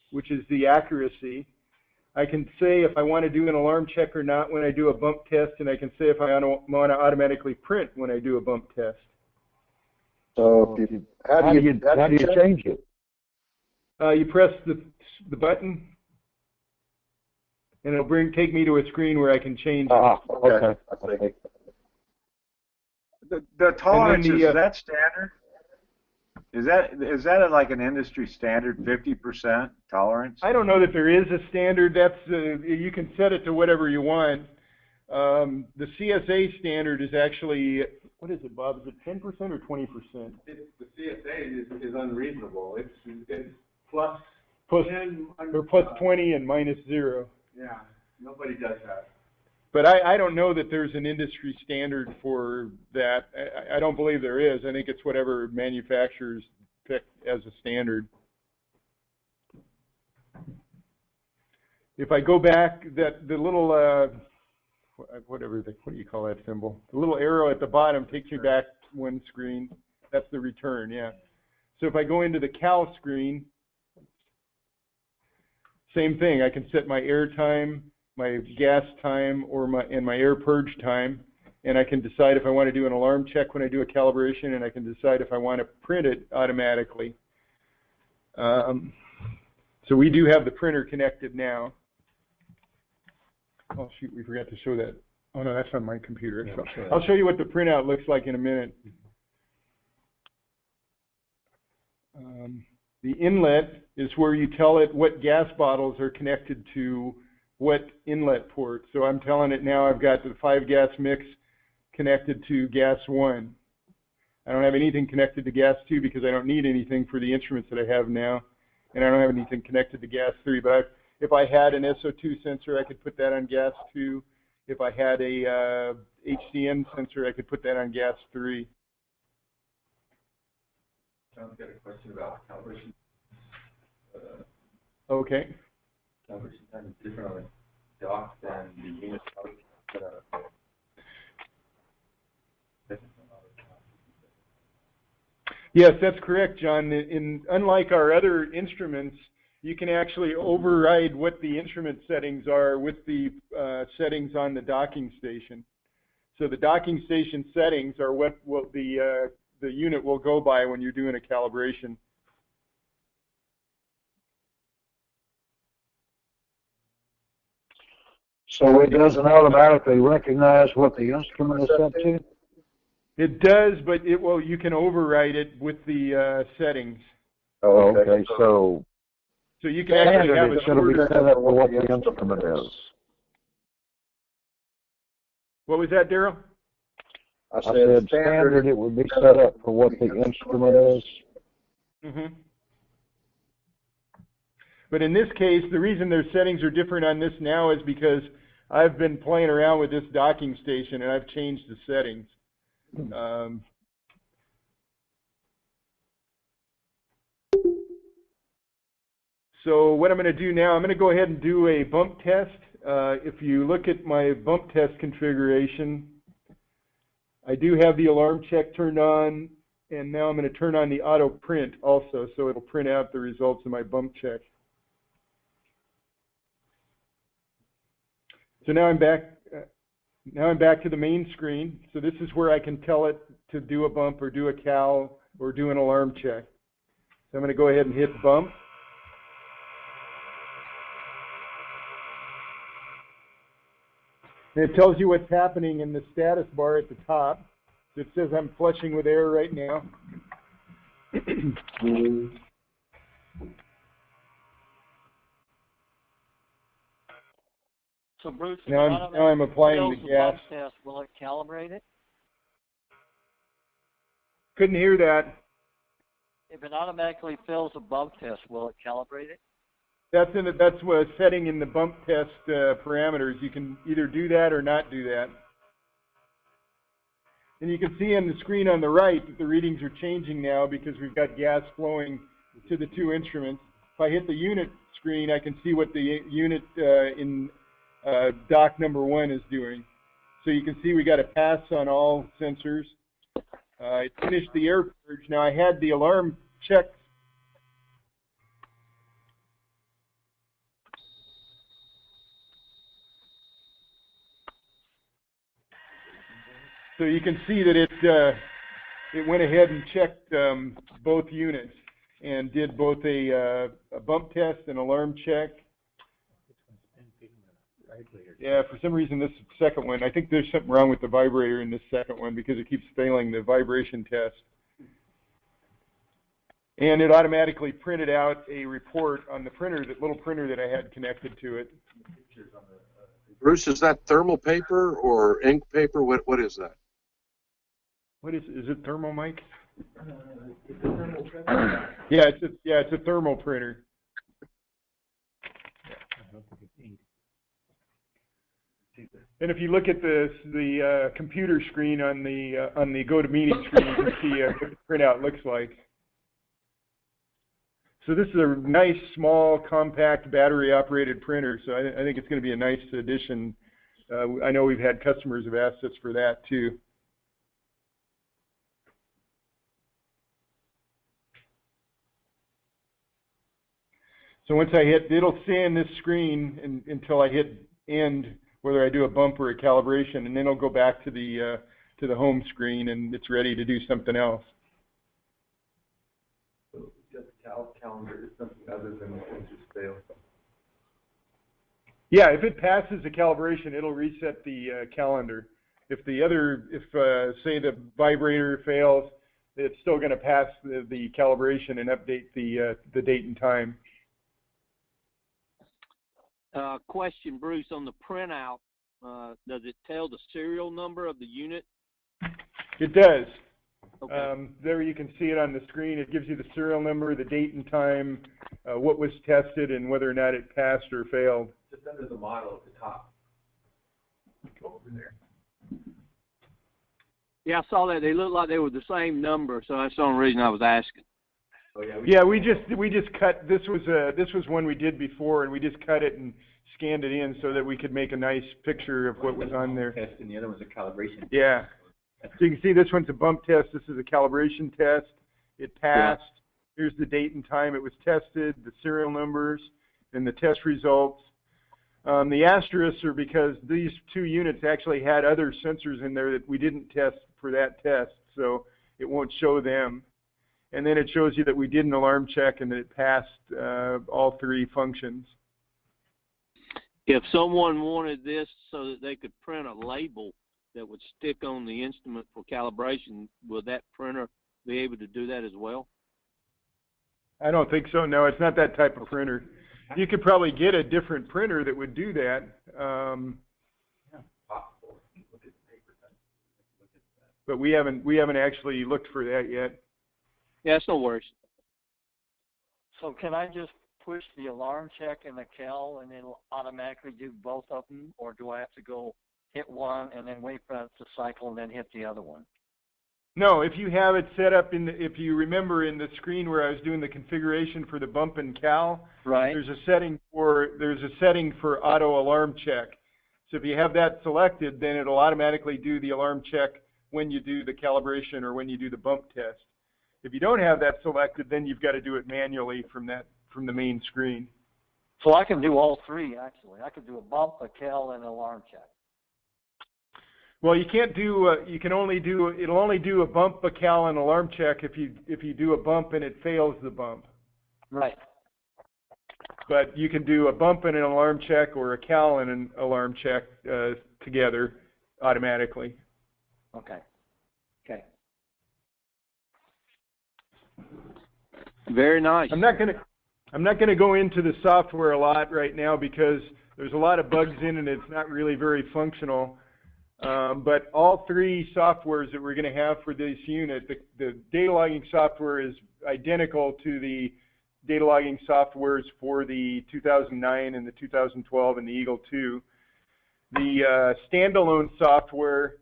which is the accuracy. I can say if I want to do an alarm check or not when I do a bump test, and I can say if I want to automatically print when I do a bump test. So how do you change it? You press the button, and it'll take me to a screen where I can change it. Okay. The tolerance, is that standard? Is that like an industry standard, 50% tolerance? I don't know that there is a standard. You can set it to whatever you want. The CSA standard is actually, what is it, Bob? Is it 10% or 20%? The CSA is unreasonable. It's plus 10, or plus 20 and minus 0. Yeah, nobody does that. But I don't know that there's an industry standard for that. I don't believe there is. I think it's whatever manufacturers pick as a standard. If I go back, the little, what do you call that symbol? The little arrow at the bottom takes you back one screen. That's the return, yeah. So if I go into the cal screen, same thing. I can set my air time, my gas time, or my air purge time, and I can decide if I want to do an alarm check when I do a calibration, and I can decide if I want to print it automatically. So we do have the printer connected now. Oh shoot, we forgot to show that. Oh no, that's on my computer. Yeah, I'll show you what the printout looks like in a minute. The inlet is where you tell it what gas bottles are connected to what inlet port. So I'm telling it now I've got the 5 gas mix connected to gas 1. I don't have anything connected to gas 2 because I don't need anything for the instruments that I have now. And I don't have anything connected to gas 3. But if I had an SO2 sensor, I could put that on gas 2. If I had a HCN sensor, I could put that on gas 3. John's got a question about calibration. Okay. Calibration time is different on a dock than the unit. Yes, that's correct, John. Unlike our other instruments, you can actually override what the instrument settings are with the settings on the docking station. So the docking station settings are what will the unit will go by when you're doing a calibration. So it doesn't automatically recognize what the instrument is set to? It does, but you can override it with the settings. Oh, okay. So you can actually have it should be set up for what the instrument is. What was that, Daryl? I said standard it would be set up for what the instrument is. Mm-hmm. But in this case, the reason their settings are different on this now is because I've been playing around with this docking station and I've changed the settings. So what I'm going to do now, I'm going to go ahead and do a bump test. If you look at my bump test configuration, I do have the alarm check turned on, and now I'm going to turn on the auto print also, so it'll print out the results of my bump check. So now I'm back. Now I'm back to the main screen. So this is where I can tell it to do a bump or do a cal or do an alarm check. So I'm going to go ahead and hit bump. And it tells you what's happening in the status bar at the top. It says I'm flushing with air right now. So Bruce, now I'm applying the gas. Test, will it calibrate it? Couldn't hear that. If it automatically fills a bump test, will it calibrate it? That's what setting in the bump test parameters. You can either do that or not do that. And you can see on the screen on the right that the readings are changing now because we've got gas flowing to the 2 instruments. If I hit the unit screen, I can see what the unit in dock number 1 is doing. So you can see we got a pass on all sensors. It finished the air purge. Now I had the alarm check. So you can see that it went ahead and checked both units and did both a bump test and alarm check. Yeah, for some reason this second one, I think there's something wrong with the vibrator in this second one because it keeps failing the vibration test. And it automatically printed out a report on the printer, that little printer that I had connected to it. Bruce, is that thermal paper or ink paper? What is that? What is it thermal, Mike? It's a thermal printer. Yeah, it's a thermal printer. And if you look at the computer screen on the GoToMeeting screen, you can see what the printout looks like. So this is a nice, small, compact, battery-operated printer. So I think it's going to be a nice addition. I know we've had customers have asked us for that too. So once I hit, it'll stay in this screen until I hit end, whether I do a bump or a calibration, and then it'll go back to the home screen, and it's ready to do something else. So just calendar is something other than the sensors fail? Yeah, if it passes the calibration, it'll reset the calendar. If say the vibrator fails, it's still going to pass the calibration and update the date and time. Question, Bruce, on the printout, does it tell the serial number of the unit? It does. Okay. There you can see it on the screen. It gives you the serial number, the date and time, what was tested, and whether or not it passed or failed. Just under the model at the top. Go over there. Yeah, I saw that. They looked like they were the same number, so that's the only reason I was asking. Oh, yeah. We just cut. This was one we did before, and we just cut it and scanned it in so that we could make a nice picture of what was on there. Test, and the other one's a calibration. Yeah. So you can see this one's a bump test. This is a calibration test. It passed. Yeah. Here's the date and time it was tested, the serial numbers, and the test results. The asterisks are because these two units actually had other sensors in there that we didn't test for that test, so it won't show them. And then it shows you that we did an alarm check and that it passed all three functions. If someone wanted this so that they could print a label that would stick on the instrument for calibration, would that printer be able to do that as well? I don't think so. No, it's not that type of printer. You could probably get a different printer that would do that. But we haven't actually looked for that yet. Yeah, it's no worries. So can I just push the alarm check and the cal and it'll automatically do both of them, or do I have to go hit one and then wait for it to cycle and then hit the other one? No, if you have it set up if you remember in the screen where I was doing the configuration for the bump and cal, right, there's a setting for auto alarm check. So if you have that selected, then it'll automatically do the alarm check when you do the calibration or when you do the bump test. If you don't have that selected, then you've got to do it manually from the main screen. So I can do all three actually. I could do a bump, a cal, and an alarm check. Well, you can't do. It'll only do a bump, a cal, and alarm check if you do a bump and it fails the bump. Right. But you can do a bump and an alarm check or a cal and an alarm check together automatically. Okay. Okay. Very nice. I'm not gonna go into the software a lot right now because there's a lot of bugs in it and it's not really very functional. But all three softwares that we're going to have for this unit, the data logging software is identical to the data logging softwares for the 2009 and the 2012 and the Eagle 2. The standalone software,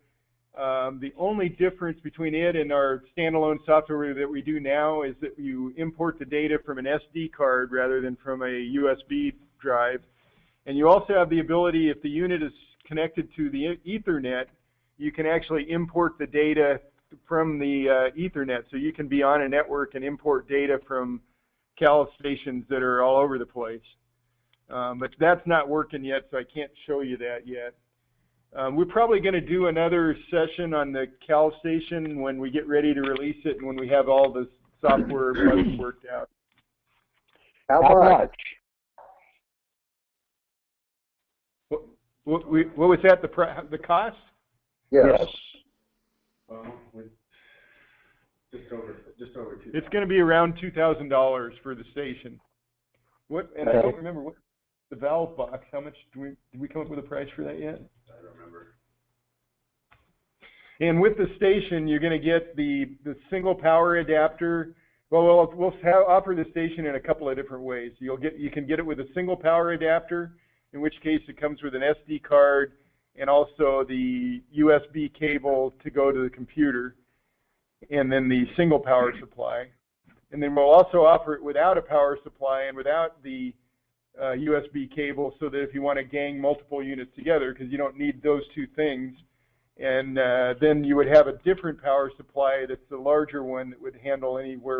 the only difference between it and our standalone software that we do now is that you import the data from an SD card rather than from a USB drive. And you also have the ability, if the unit is connected to the Ethernet, you can actually import the data from the Ethernet. So you can be on a network and import data from cal stations that are all over the place. But that's not working yet, so I can't show you that yet. We're probably going to do another session on the cal station when we get ready to release it and when we have all the software bugs worked out. How much? What was that? The cost? Yes. Just over $2,000. It's going to be around $2,000 for the station. And I don't remember what the valve box. How much did we come up with a price for that yet? I don't remember. And with the station, you're going to get the single power adapter. Well, we'll offer the station in a couple of different ways. You can get it with a single power adapter, in which case it comes with an SD card and also the USB cable to go to the computer, and then the single power supply. And then we'll also offer it without a power supply and without the USB cable, so that if you want to gang multiple units together, because you don't need those two things, and then you would have a different power supply that's the larger one that would handle anywhere